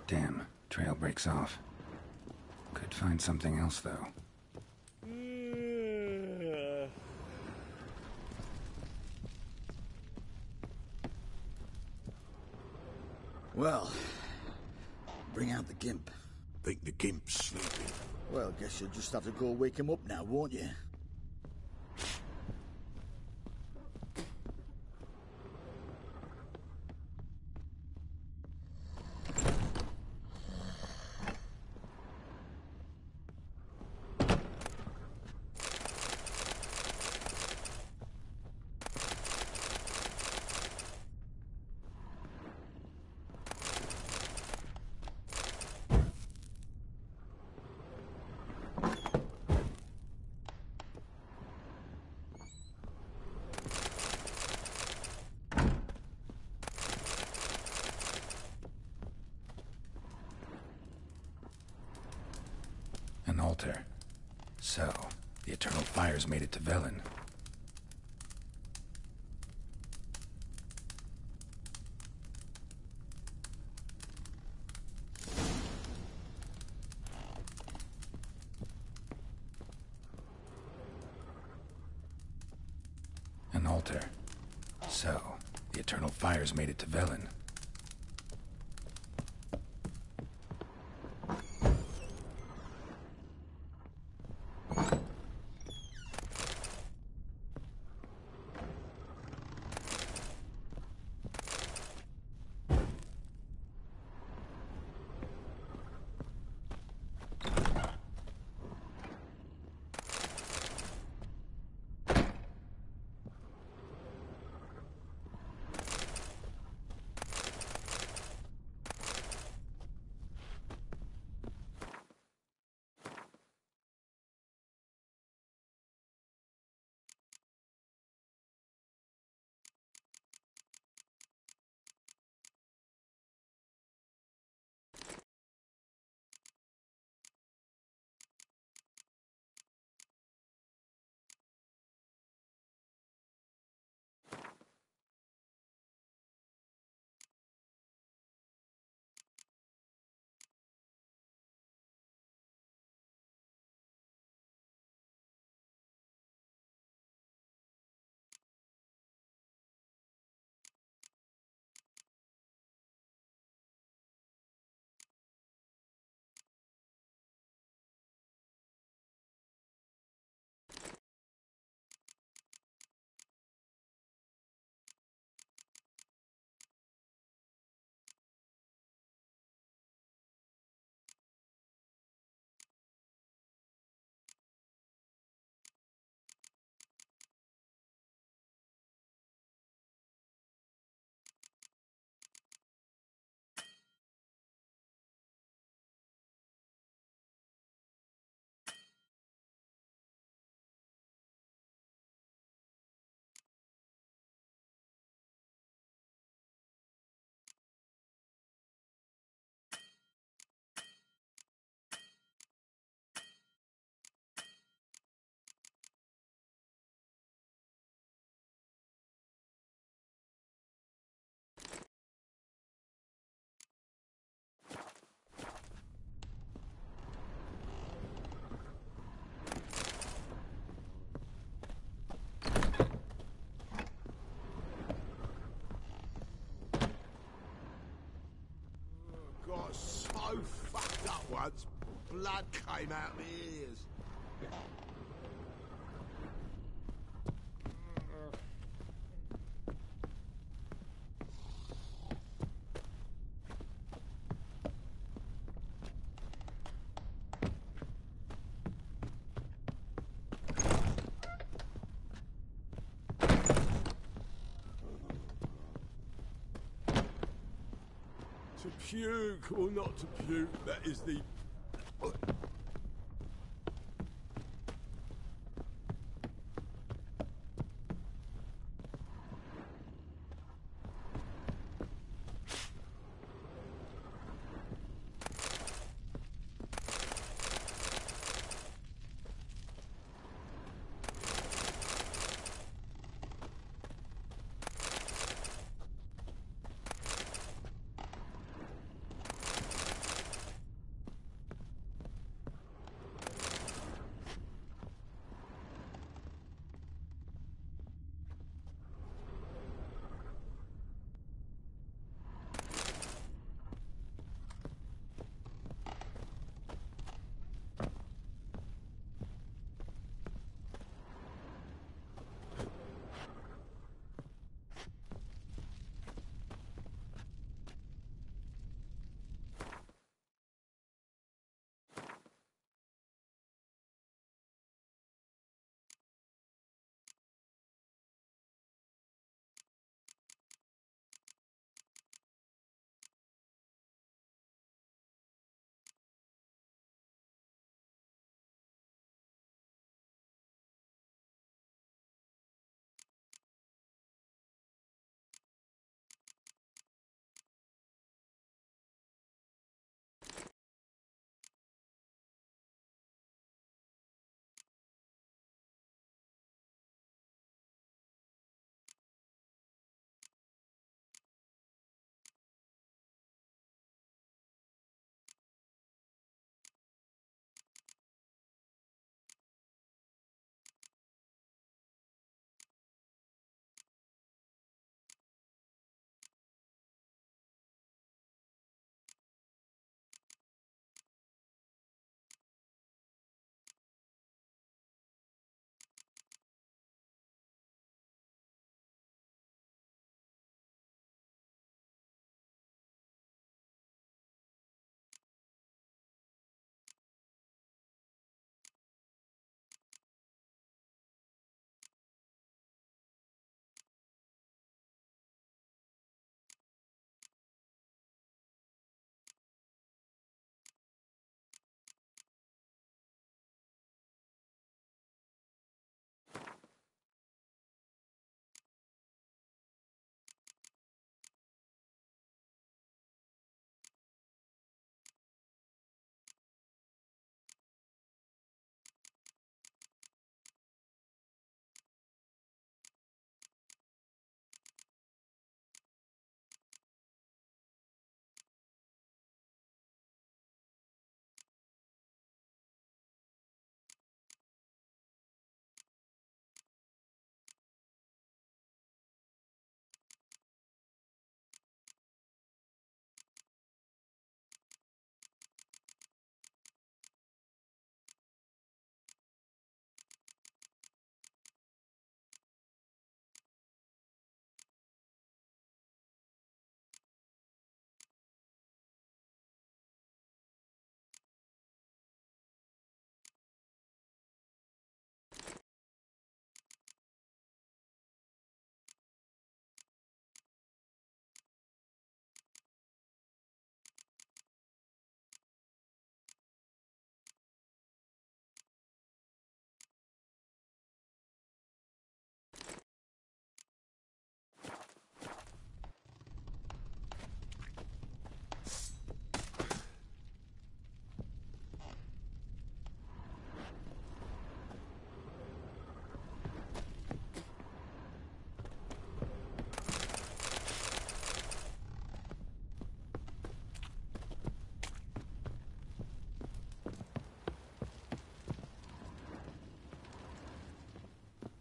Damn, trail breaks off. Could find something else, though. Well, bring out the gimp. Think the gimp's sleeping. Well, guess you'll just have to go wake him up now, won't you? An altar. So, the Eternal Fires made it to Velen. An altar. So, the Eternal Fires made it to Velen. once. Blood came out my ears. To puke or not to puke, that is the...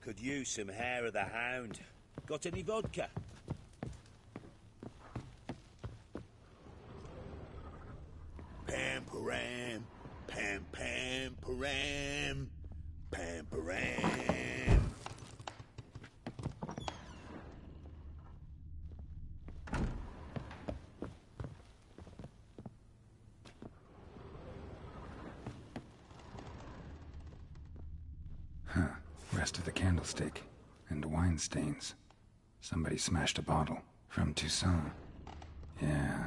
Could use some hair of the hound. Got any vodka? Pampu. param, pam pam param, pam param. Huh. Rest of the candlestick. And wine stains. Somebody smashed a bottle. From Toussaint. Yeah.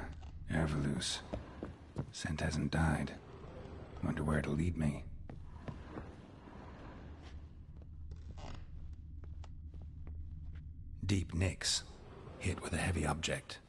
Herveloos. Scent hasn't died. Wonder where it'll lead me. Deep nicks. Hit with a heavy object.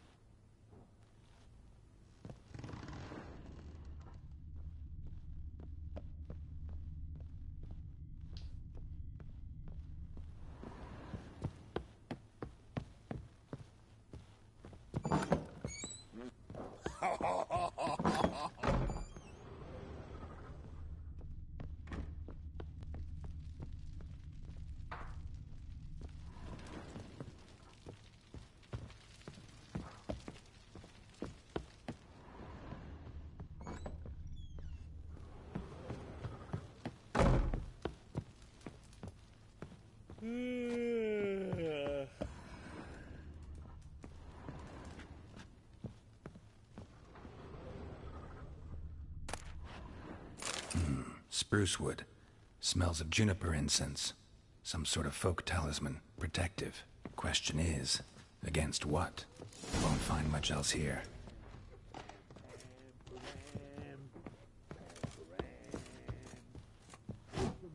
Spruce wood. Smells of juniper incense. Some sort of folk talisman. Protective. Question is, against what? Won't find much else here.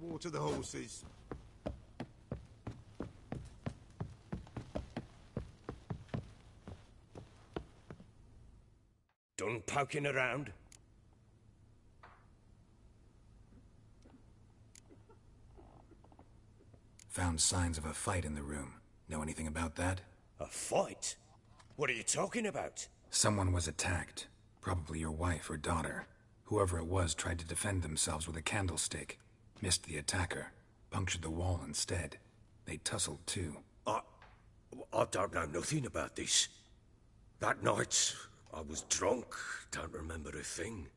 Water the horses. Done poking around? Found signs of a fight in the room. Know anything about that? A fight? What are you talking about? Someone was attacked. Probably your wife or daughter. Whoever it was tried to defend themselves with a candlestick. Missed the attacker. Punctured the wall instead. They tussled too. I don't know nothing about this. That night, I was drunk. Don't remember a thing.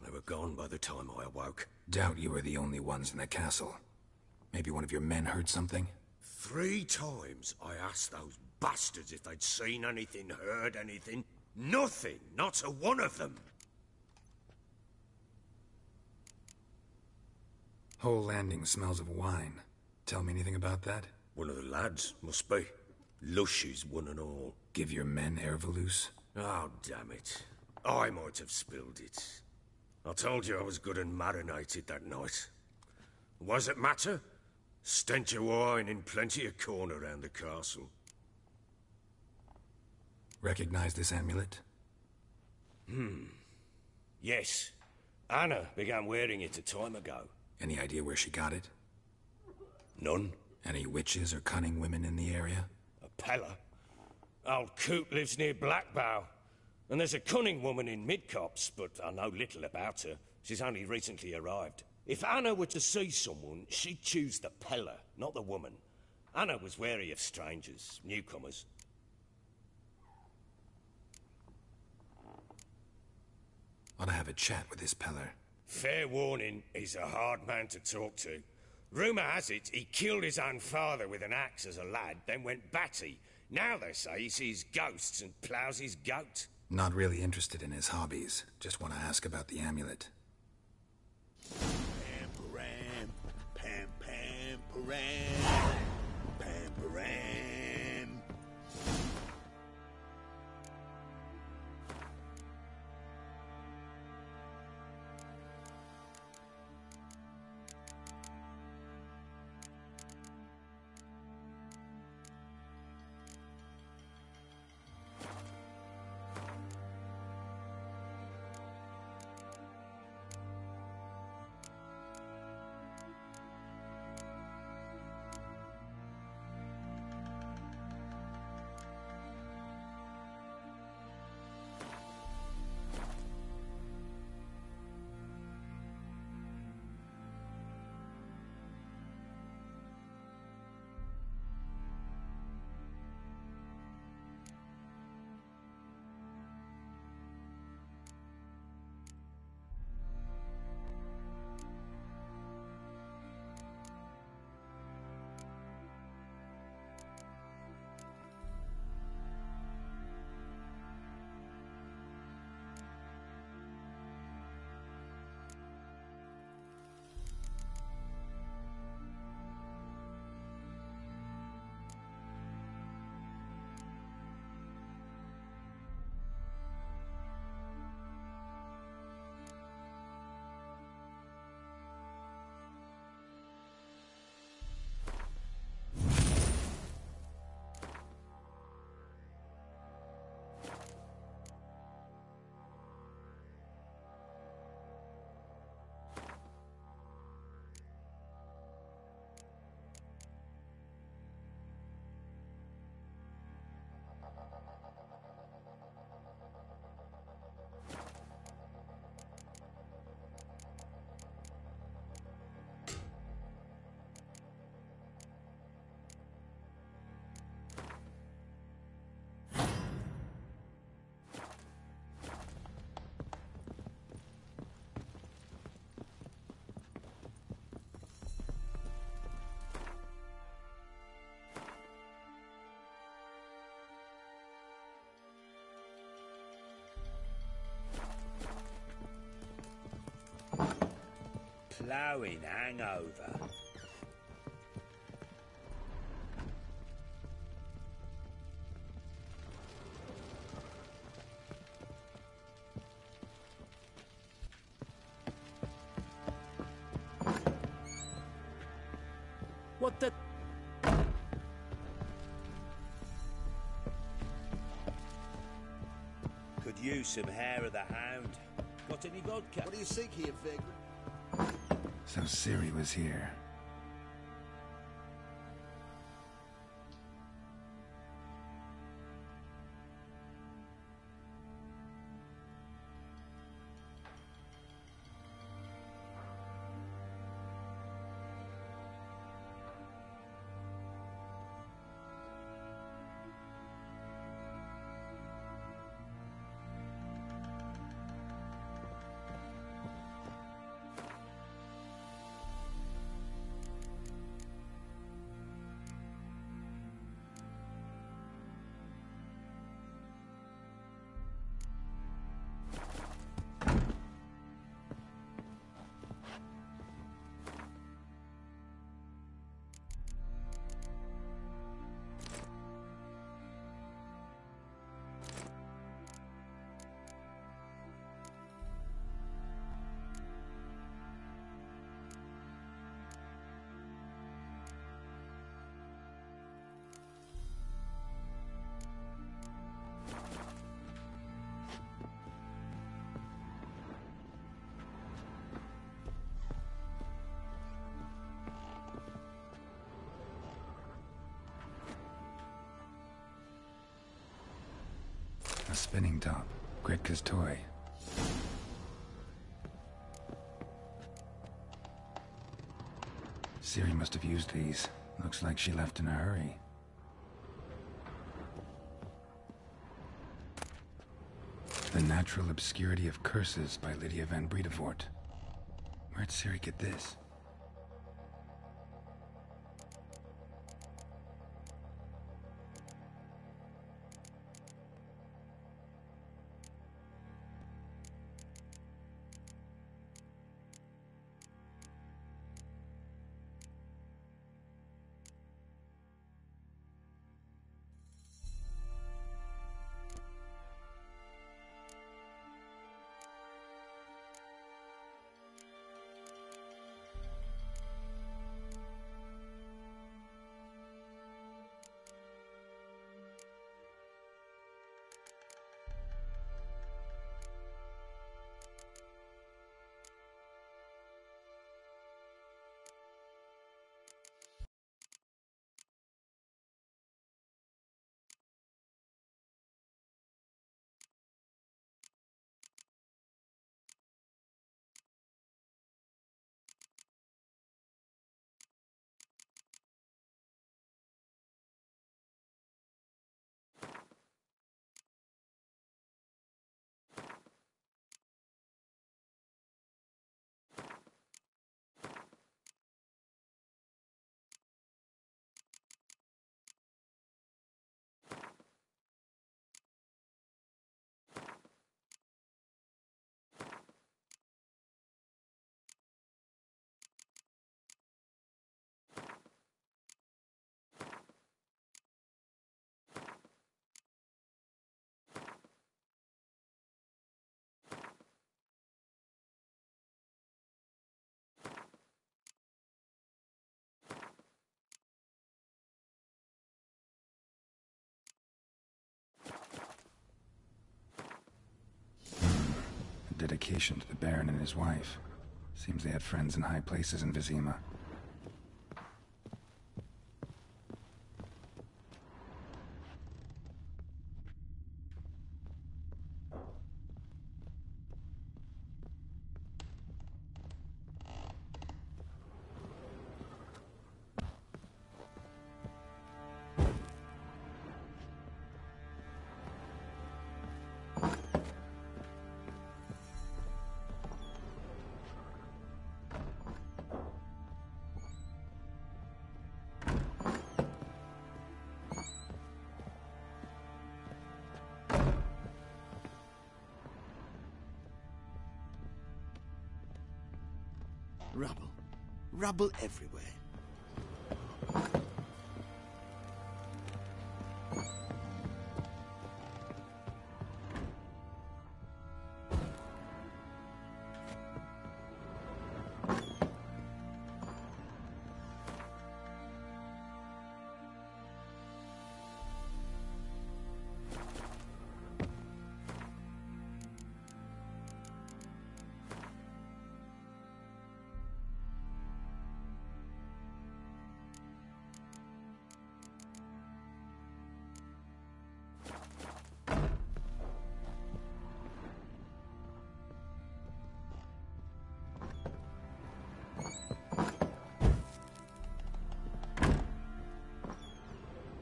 They were gone by the time I awoke. Doubt you were the only ones in the castle. Maybe one of your men heard something? 3 times I asked those bastards if they'd seen anything, heard anything. Nothing, not a one of them. Whole landing smells of wine. Tell me anything about that? One of the lads, must be. Lushes, one and all. Give your men Herveloos? Oh, damn it. I might have spilled it. I told you I was good and marinated that night. What does it matter? Stench of wine in plenty of corn around the castle. Recognize this amulet? Yes. Anna began wearing it a time ago. Any idea where she got it? None. Any witches or cunning women in the area? A Pella. Old Coot lives near Blackbow. And there's a cunning woman in Midcopse, but I know little about her. She's only recently arrived. If Anna were to see someone, she'd choose the Pella, not the woman. Anna was wary of strangers, newcomers. Ought to have a chat with this Peller. Fair warning, he's a hard man to talk to. Rumour has it he killed his own father with an axe as a lad, then went batty. Now they say he sees ghosts and ploughs his goat. Not really interested in his hobbies. Just want to ask about the amulet. Pam param, pam pam param, pam param. Blowing hangover. What the... Could use some hair of the hound. Got any vodka? What do you seek here, vagrant? So Ciri was here. A spinning top. Gretka's toy. Ciri must have used these. Looks like she left in a hurry. The Natural Obscurity of Curses by Lydia van Bredevoort. Where'd Ciri get this? A dedication to the Baron and his wife. Seems they had friends in high places in Vizima. Rubble. Rubble everywhere.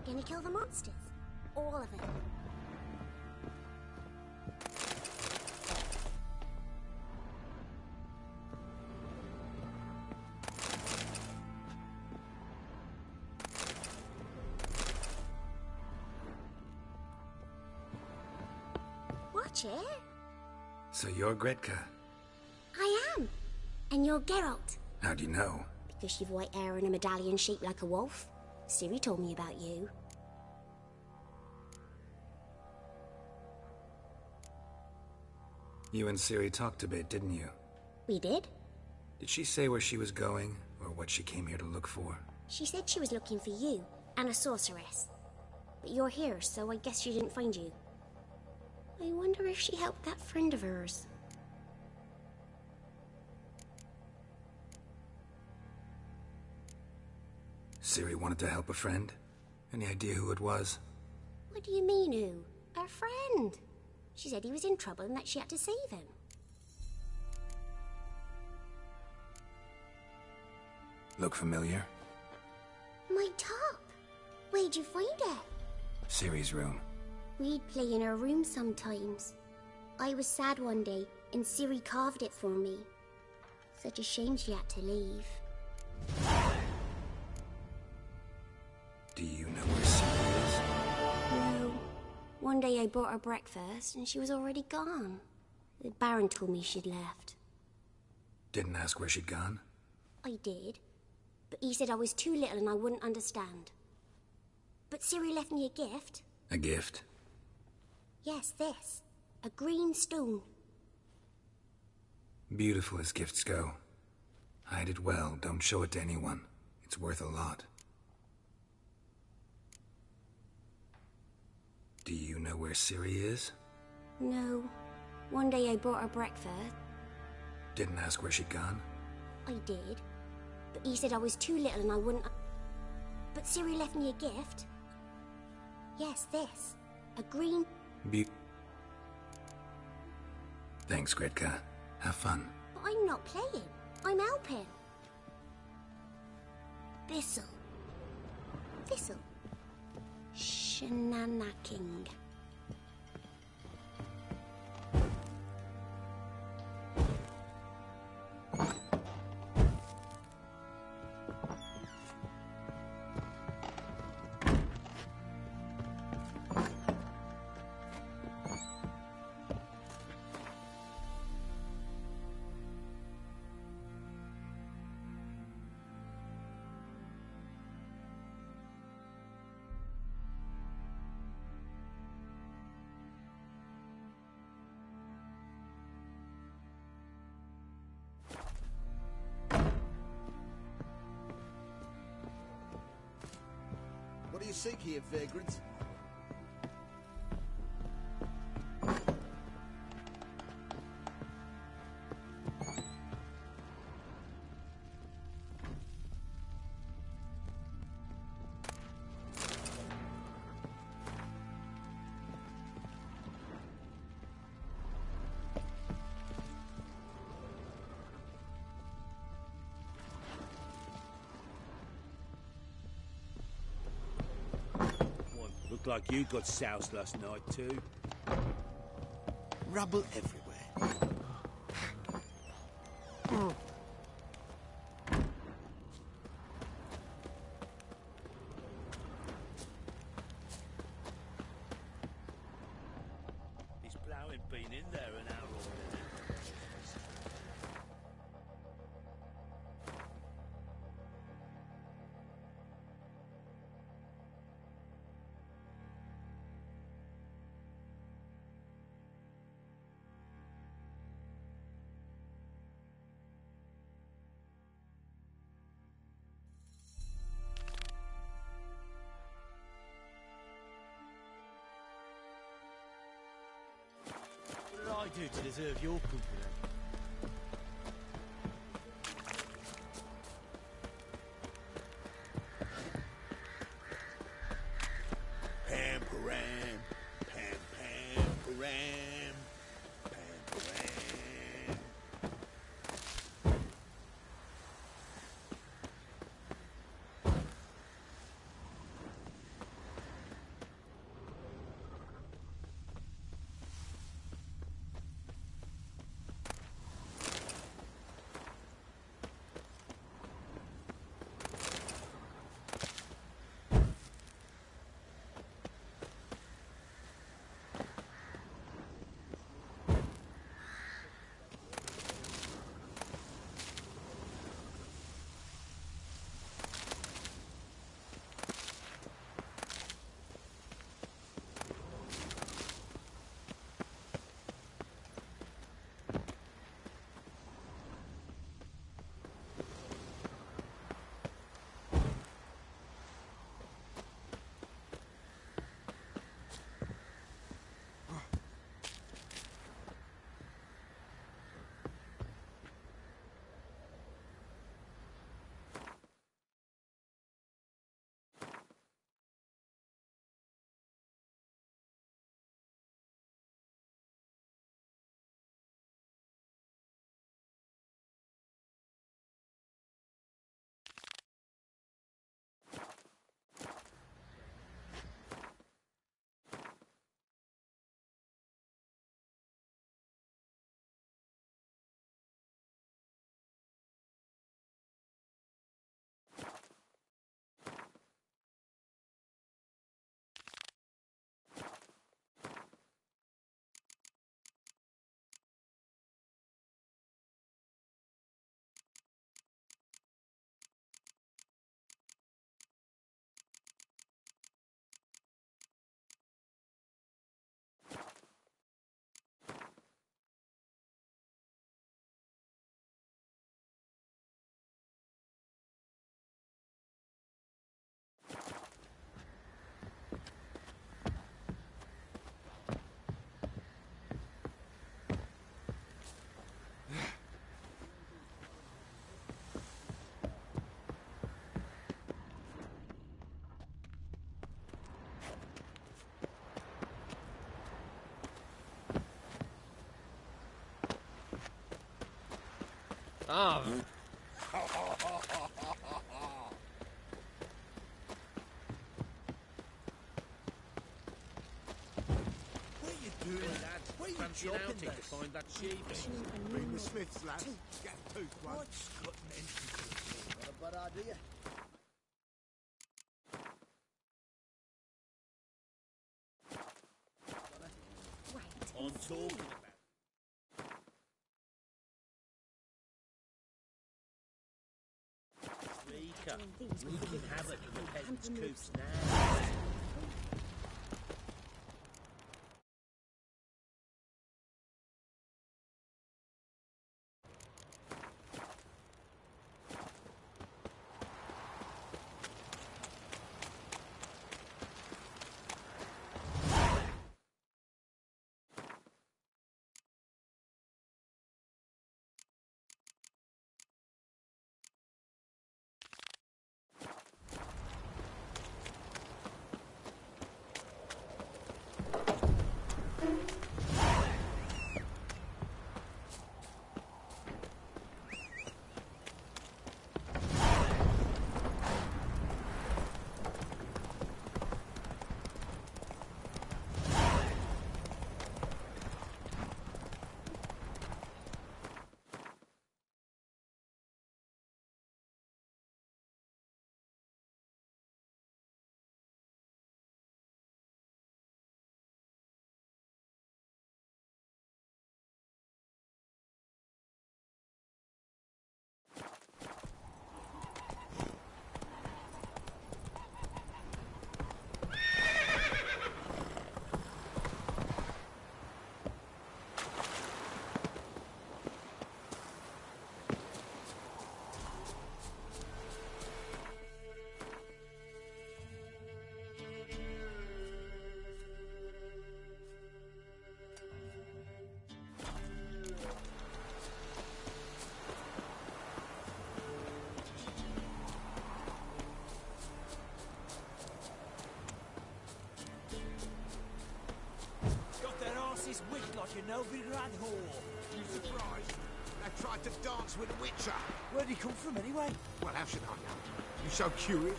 Gonna kill the monsters? All of them. Watch it. So you're Gretka. I am. And you're Geralt. How do you know? Because you've white hair and a medallion shaped like a wolf. Ciri told me about you. You and Ciri talked a bit, didn't you? We did. Did she say where she was going, or what she came here to look for? She said she was looking for you, and a sorceress. But you're here, so I guess she didn't find you. I wonder if she helped that friend of hers. Ciri wanted to help a friend? Any idea who it was? What do you mean, who? Our friend. She said he was in trouble and that she had to save him. Look familiar? My top. Where'd you find it? Ciri's room. We'd play in her room sometimes. I was sad one day, and Ciri carved it for me. Such a shame she had to leave. Do you know where Ciri is? No. One day I brought her breakfast, and she was already gone. The Baron told me she'd left. Didn't ask where she'd gone? I did. But he said I was too little and I wouldn't understand. But Ciri left me a gift. A gift? Yes, this. A green stone. Beautiful as gifts go. Hide it well, don't show it to anyone. It's worth a lot. Do you know where Ciri is? No. One day I brought her breakfast. Didn't ask where she'd gone? I did. But he said I was too little and I wouldn't... But Ciri left me a gift. Yes, this. A green... Thanks, Gretka. Have fun. But I'm not playing. I'm helping. Thistle. Thistle. Shenanacking. What do you seek here, vagrant? Looked like you got soused last night, too. Rubble everywhere. He's ploughing been in there an hour already. I do to deserve your company? Pam param, pam pam param, pam param. Ah. What are you doing, lad? What are you jumping to find that sheep? Bring the Smiths, lads. Get a tooth one. What's got mentioned? Not a bad idea. I'm talking about. Rika, wreaking havoc in the peasants' coops now. this witch like a Novigrad whore. You surprised? They tried to dance with a witcher. Where'd he come from anyway? Well, how should I know? You so curious?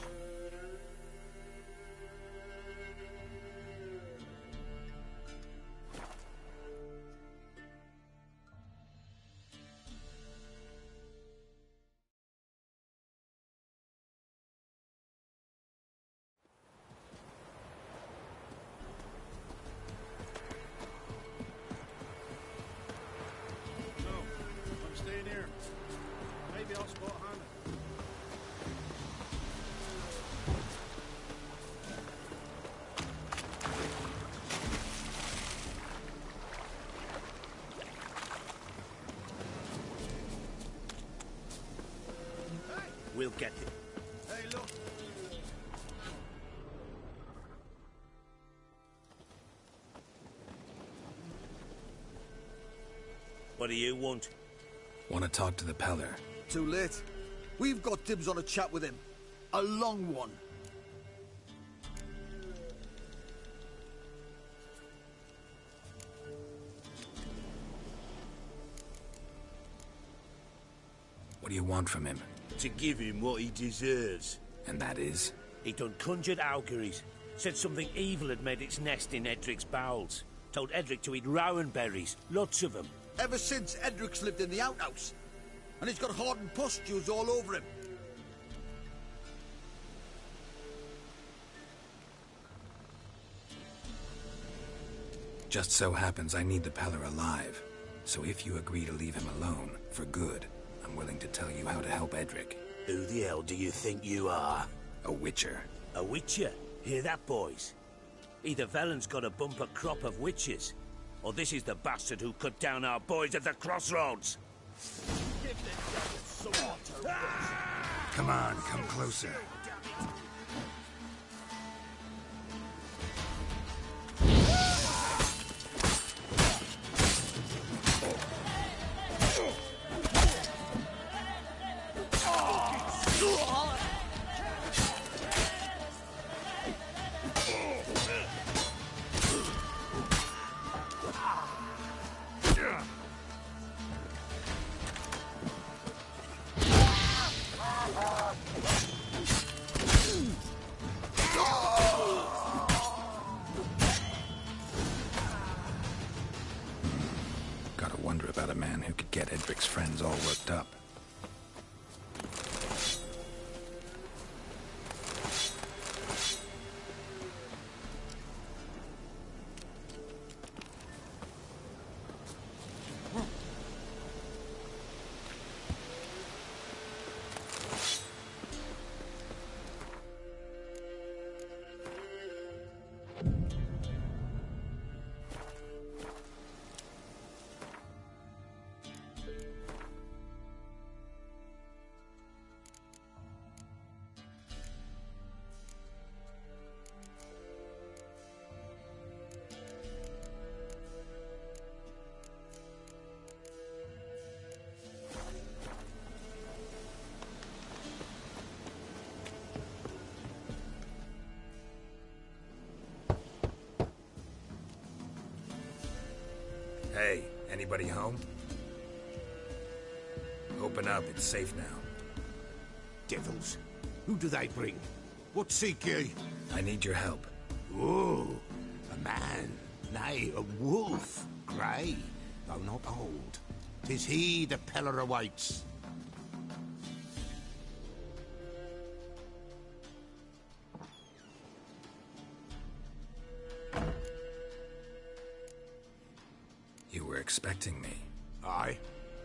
We'll get it. Hey, look. What do you want? Want to talk to the Peller. Too late. We've got dibs on a chat with him. A long one. What do you want from him? To give him what he deserves. And that is? He done conjured auguries. Said something evil had made its nest in Edric's bowels. Told Edric to eat rowan berries. Lots of them. Ever since Edric's lived in the outhouse. And he's got hardened pustules all over him. Just so happens I need the Peller alive. So if you agree to leave him alone, for good, I'm willing to tell you how to help Edric. Who the hell do you think you are? A witcher. A witcher? Hear that, boys? Either Velen's got a bumper crop of witches, or this is the bastard who cut down our boys at the crossroads. Come on, come closer. Gotta wonder about a man who could get Edric's friends all worked up. Hey, anybody home? Open up, it's safe now. Devils. Who do they bring? What seek ye? I need your help. Oh, a man. Nay, a wolf. Grey, though not old. 'Tis he the Peller awaits. You were expecting me. Aye,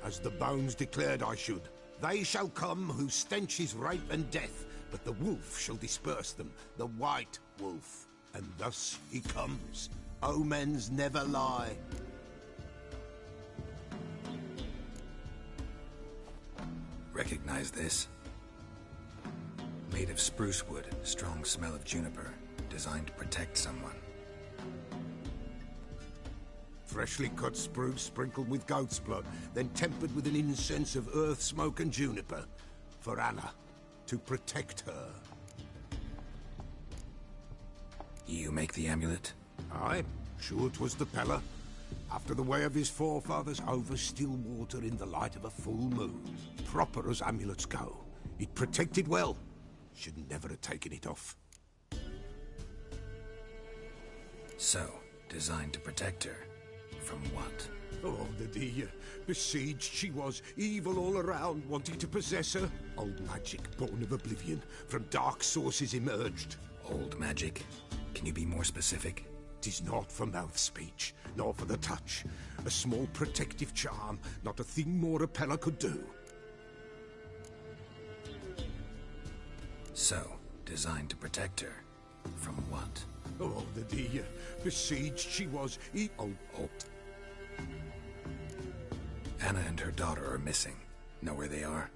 as the bones declared I should. They shall come whose stench is rape and death, but the wolf shall disperse them, the white wolf. And thus he comes. Omens never lie. Recognize this? Made of spruce wood, strong smell of juniper, designed to protect someone. Freshly cut spruce sprinkled with goat's blood, then tempered with an incense of earth, smoke and juniper. For Anna, to protect her. You make the amulet? Aye, sure 'twas the Peller. after the way of his forefathers, over still water in the light of a full moon. Proper as amulets go. It protected well. Should never have taken it off. So, designed to protect her. From what? Oh, the dear. Besieged she was, evil all around, wanting to possess her. Old magic, born of oblivion, from dark sources emerged. Old magic? Can you be more specific? 'Tis not for mouth speech, nor for the touch. A small protective charm, not a thing more Apella could do. So, designed to protect her. From what? Oh, the dear. Besieged she was, oh. Anna and her daughter are missing. Know where they are?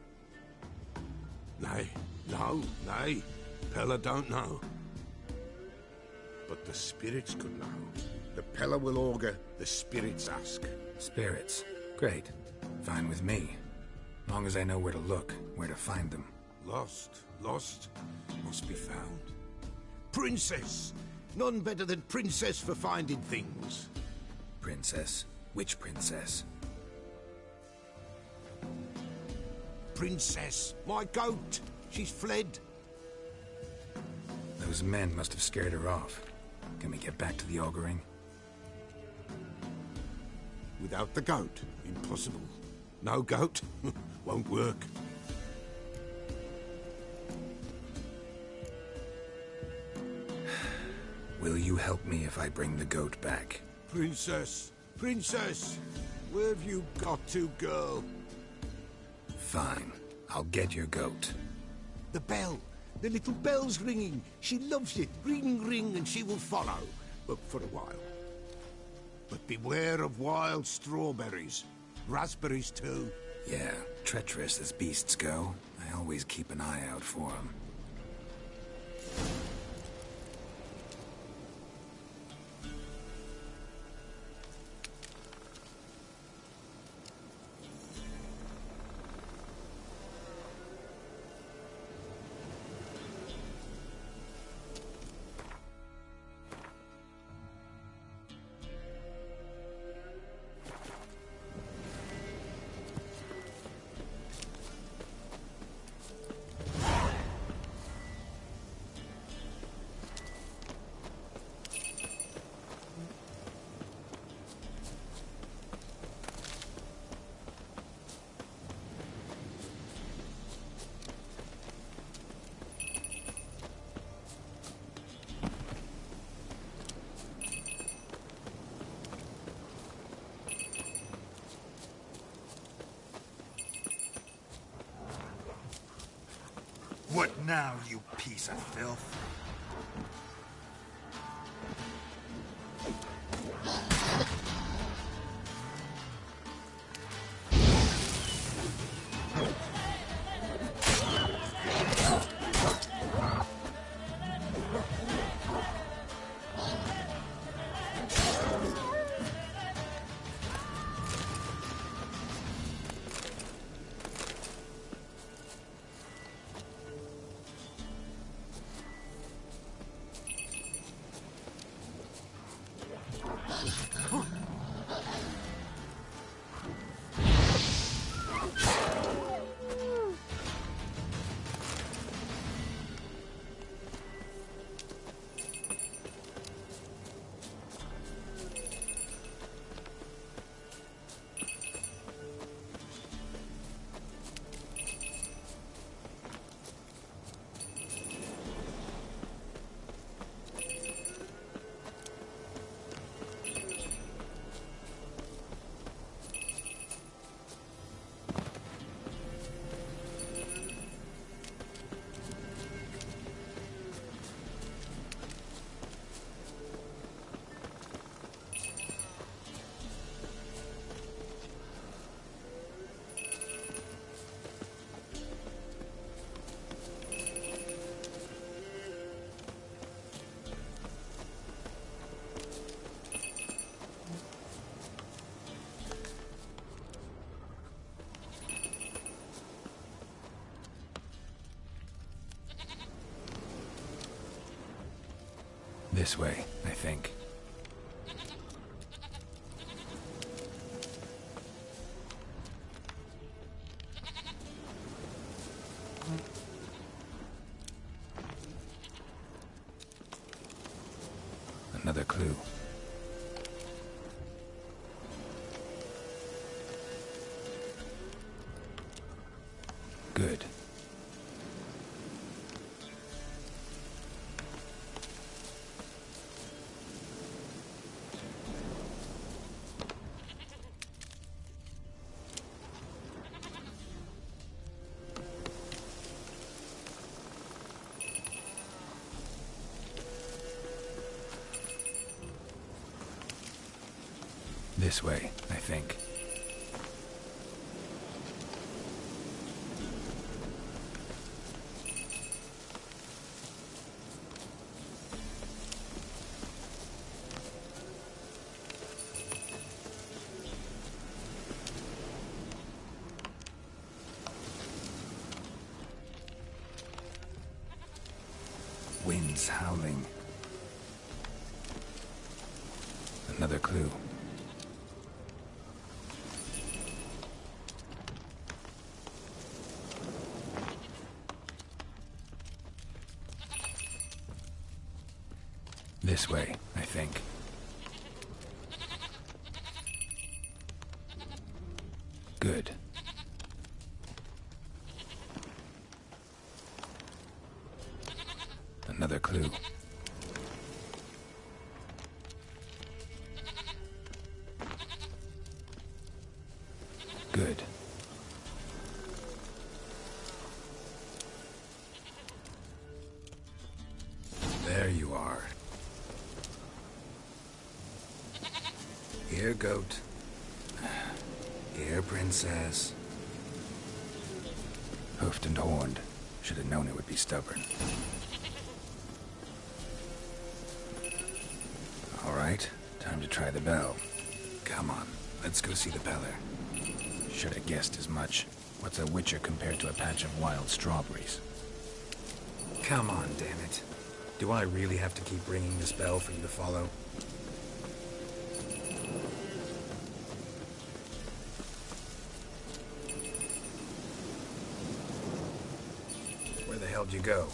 Nay, nay. Pella don't know. But the spirits could know. The Pella will augur, the spirits ask. Spirits? Great. Fine with me. Long as I know where to look, where to find them. Lost, must be found. Princess! None better than Princess for finding things. Princess? Which princess? Princess, my goat. She's fled. Those men must have scared her off. Can we get back to the auguring? Without the goat, impossible. No goat, won't work. Will you help me if I bring the goat back? Princess, where have you got to, girl? Fine. I'll get your goat. The bell. The little bell's ringing. She loves it. Ring, ring, and she will follow. But for a while. But beware of wild strawberries. Raspberries, too. Yeah, treacherous as beasts go. I always keep an eye out for them. What now, you piece of filth? This way, I think. clue. Good. This way, I think. Winds howling. Another clue. This way, I think. Good. Another clue. Good. There you are. Here, goat. Here, princess. Hoofed and horned. Should have known it would be stubborn. All right, time to try the bell. Come on, let's go see the Peller. Should have guessed as much. What's a witcher compared to a patch of wild strawberries? Come on, damn it. Do I really have to keep ringing this bell for you to follow? Where the hell did you go?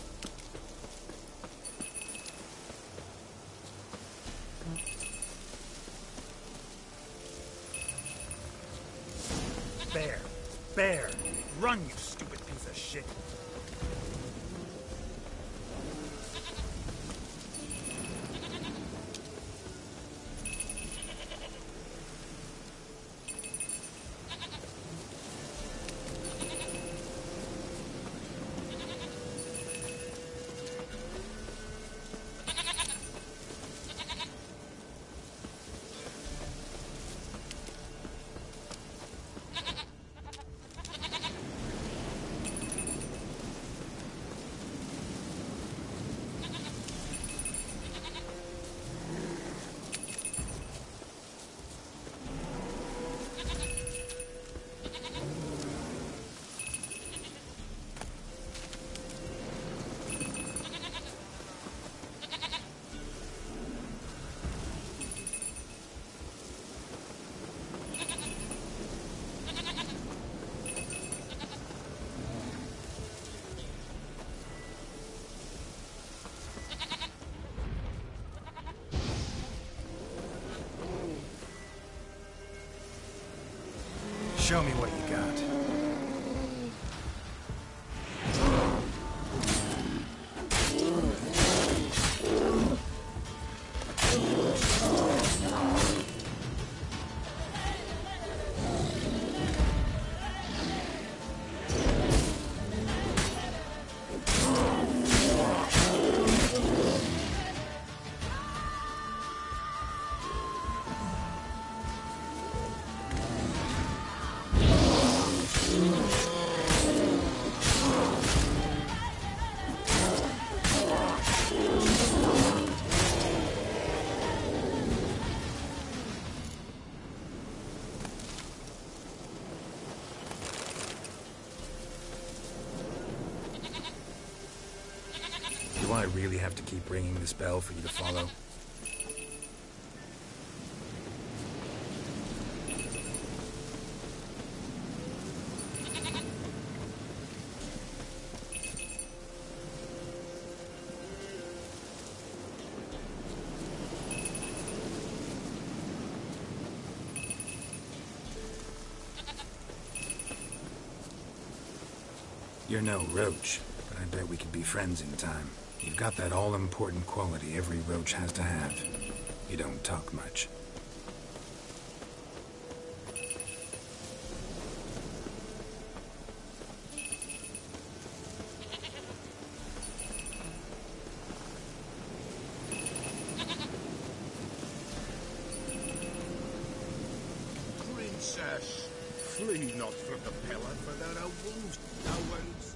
Bear! Bear! Run, you stupid piece of shit! Show me what you got. Do I really have to keep ringing this bell for you to follow? You're no roach, but I bet we could be friends in time. You've got that all-important quality every roach has to have. You don't talk much. Princess, flee not from the Pellar, for there are wolves cowards.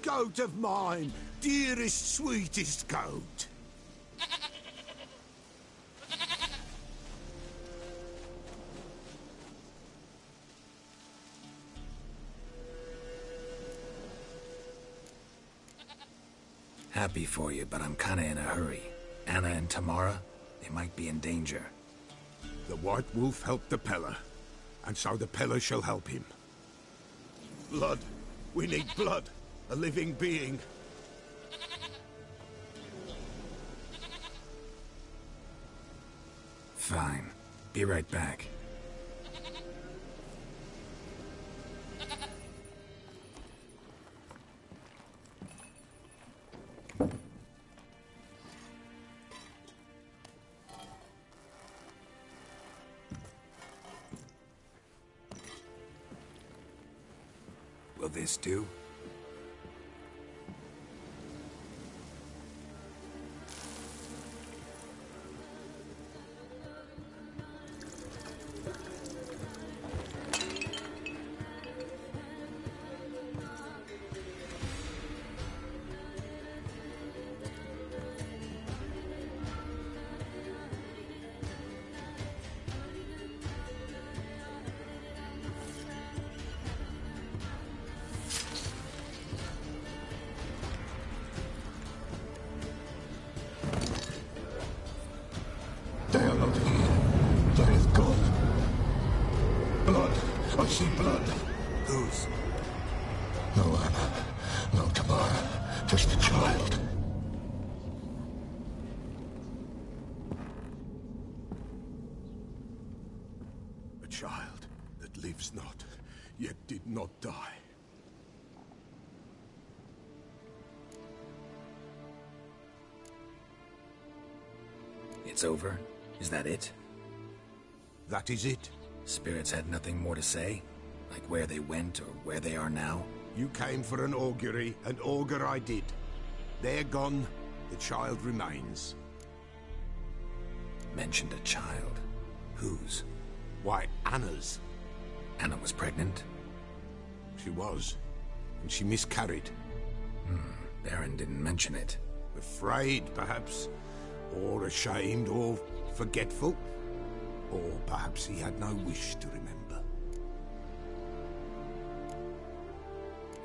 Goat of mine, dearest, sweetest goat. Happy for you, but I'm kinda in a hurry. Anna and Tamara, they might be in danger. The White Wolf helped the Pellar, and so the Pellar shall help him. Blood. We need blood. A living being. Fine. Be right back. Will this do? They are not here. There is God. Blood. I see blood. Whose? No Anna. No Tamara. Just a child. A child that lives not, yet did not die. It's over? Is that it? That is it. Spirits had nothing more to say? Like where they went or where they are now? You came for an augury, and augur I did. They're gone. The child remains. Mentioned a child. Whose? Why, Anna's. Anna was pregnant? She was. And she miscarried. Baron didn't mention it. Afraid, perhaps. Or ashamed, or forgetful. Or perhaps he had no wish to remember.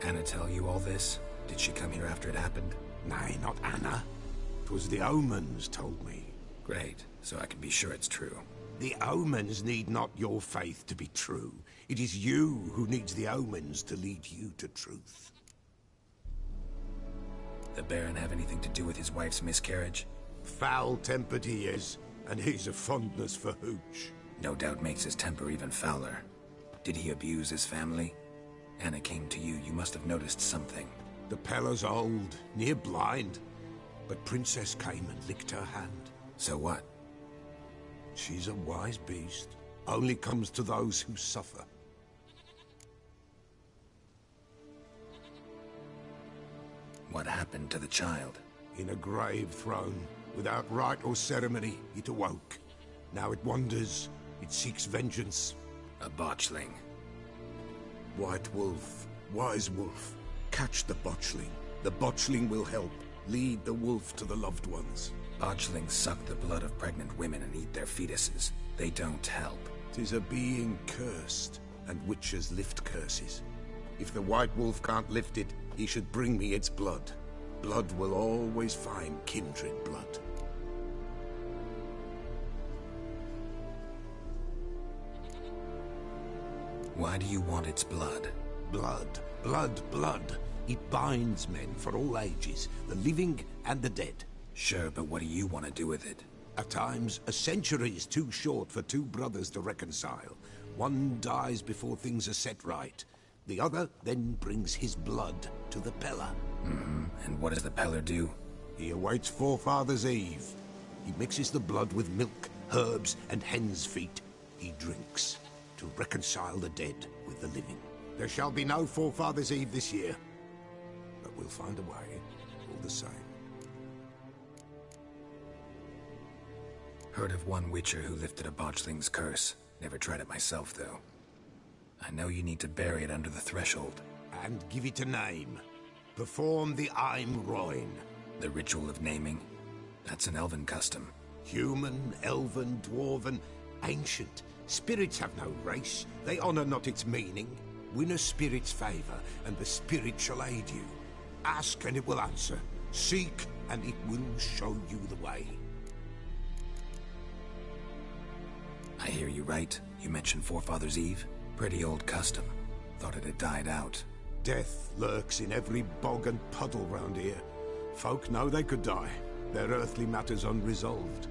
Anna tell you all this? Did she come here after it happened? Nay, not Anna. 'Twas the omens told me. Great, so I can be sure it's true. The omens need not your faith to be true. It is you who needs the omens to lead you to truth. The Baron have anything to do with his wife's miscarriage? Foul-tempered he is, and he's a fondness for hooch. No doubt makes his temper even fouler. Did he abuse his family? Anna came to you, you must have noticed something. The Pellar's old, near blind, but Princess came and licked her hand. So what? She's a wise beast. Only comes to those who suffer. What happened to the child? In a grave thrown. Without rite or ceremony, it awoke. Now it wanders. It seeks vengeance. A botchling. White Wolf. Wise Wolf. Catch the botchling. The botchling will help. Lead the wolf to the loved ones. Botchlings suck the blood of pregnant women and eat their fetuses. They don't help. 'Tis a being cursed, and witches lift curses. If the White Wolf can't lift it, he should bring me its blood. Blood will always find kindred blood. Why do you want its blood? Blood, blood, blood. It binds men for all ages, the living and the dead. Sure, but what do you want to do with it? At times, a century is too short for two brothers to reconcile. One dies before things are set right. The other then brings his blood to the Peller. And what does the Peller do? He awaits Forefather's Eve. He mixes the blood with milk, herbs, and hen's feet. He drinks to reconcile the dead with the living. There shall be no Forefather's Eve this year, but we'll find a way, all the same. Heard of one Witcher who lifted a botchling's curse. Never tried it myself, though. I know you need to bury it under the threshold. And give it a name. Perform the Aim Roin. The ritual of naming? That's an elven custom. Human, elven, dwarven, ancient. Spirits have no race. They honor not its meaning. Win a spirit's favor, and the spirit shall aid you. Ask, and it will answer. Seek, and it will show you the way. I hear you right. You mentioned Forefather's Eve? Pretty old custom. Thought it had died out. Death lurks in every bog and puddle round here. Folk know they could die, their earthly matters unresolved.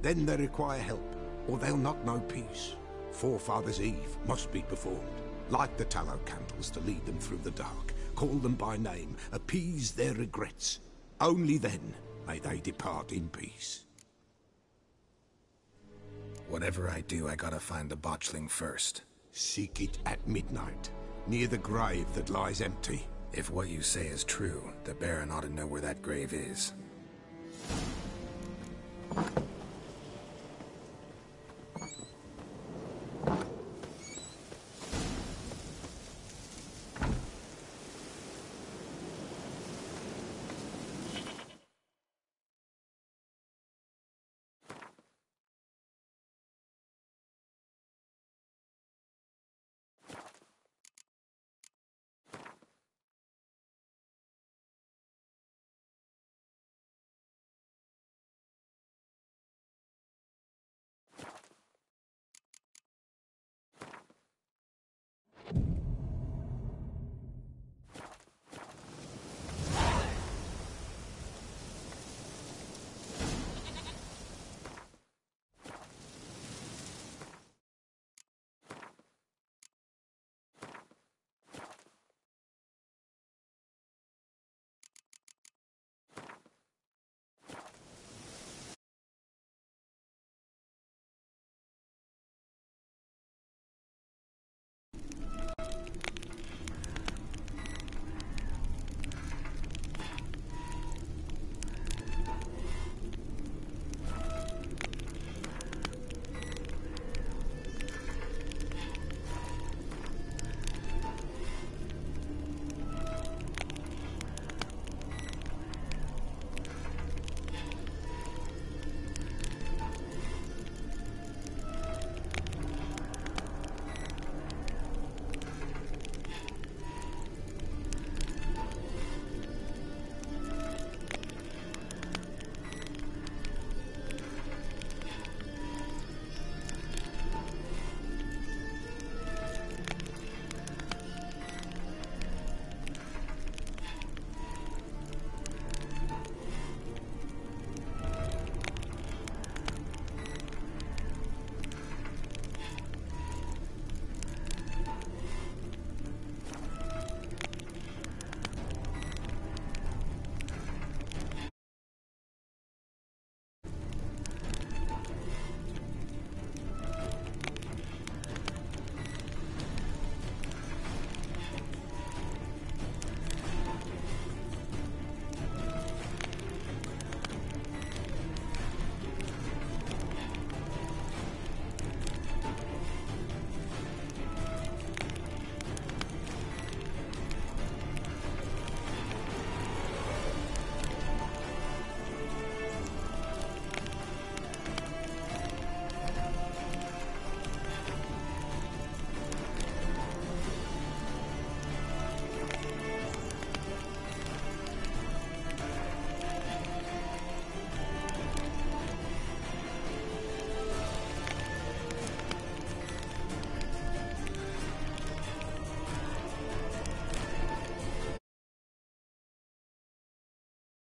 Then they require help, or they'll not know peace. Forefather's Eve must be performed. Light the tallow candles to lead them through the dark. Call them by name, appease their regrets. Only then may they depart in peace. Whatever I do, I gotta find the botchling first. Seek it at midnight, near the grave that lies empty. If what you say is true, the Baron ought to know where that grave is.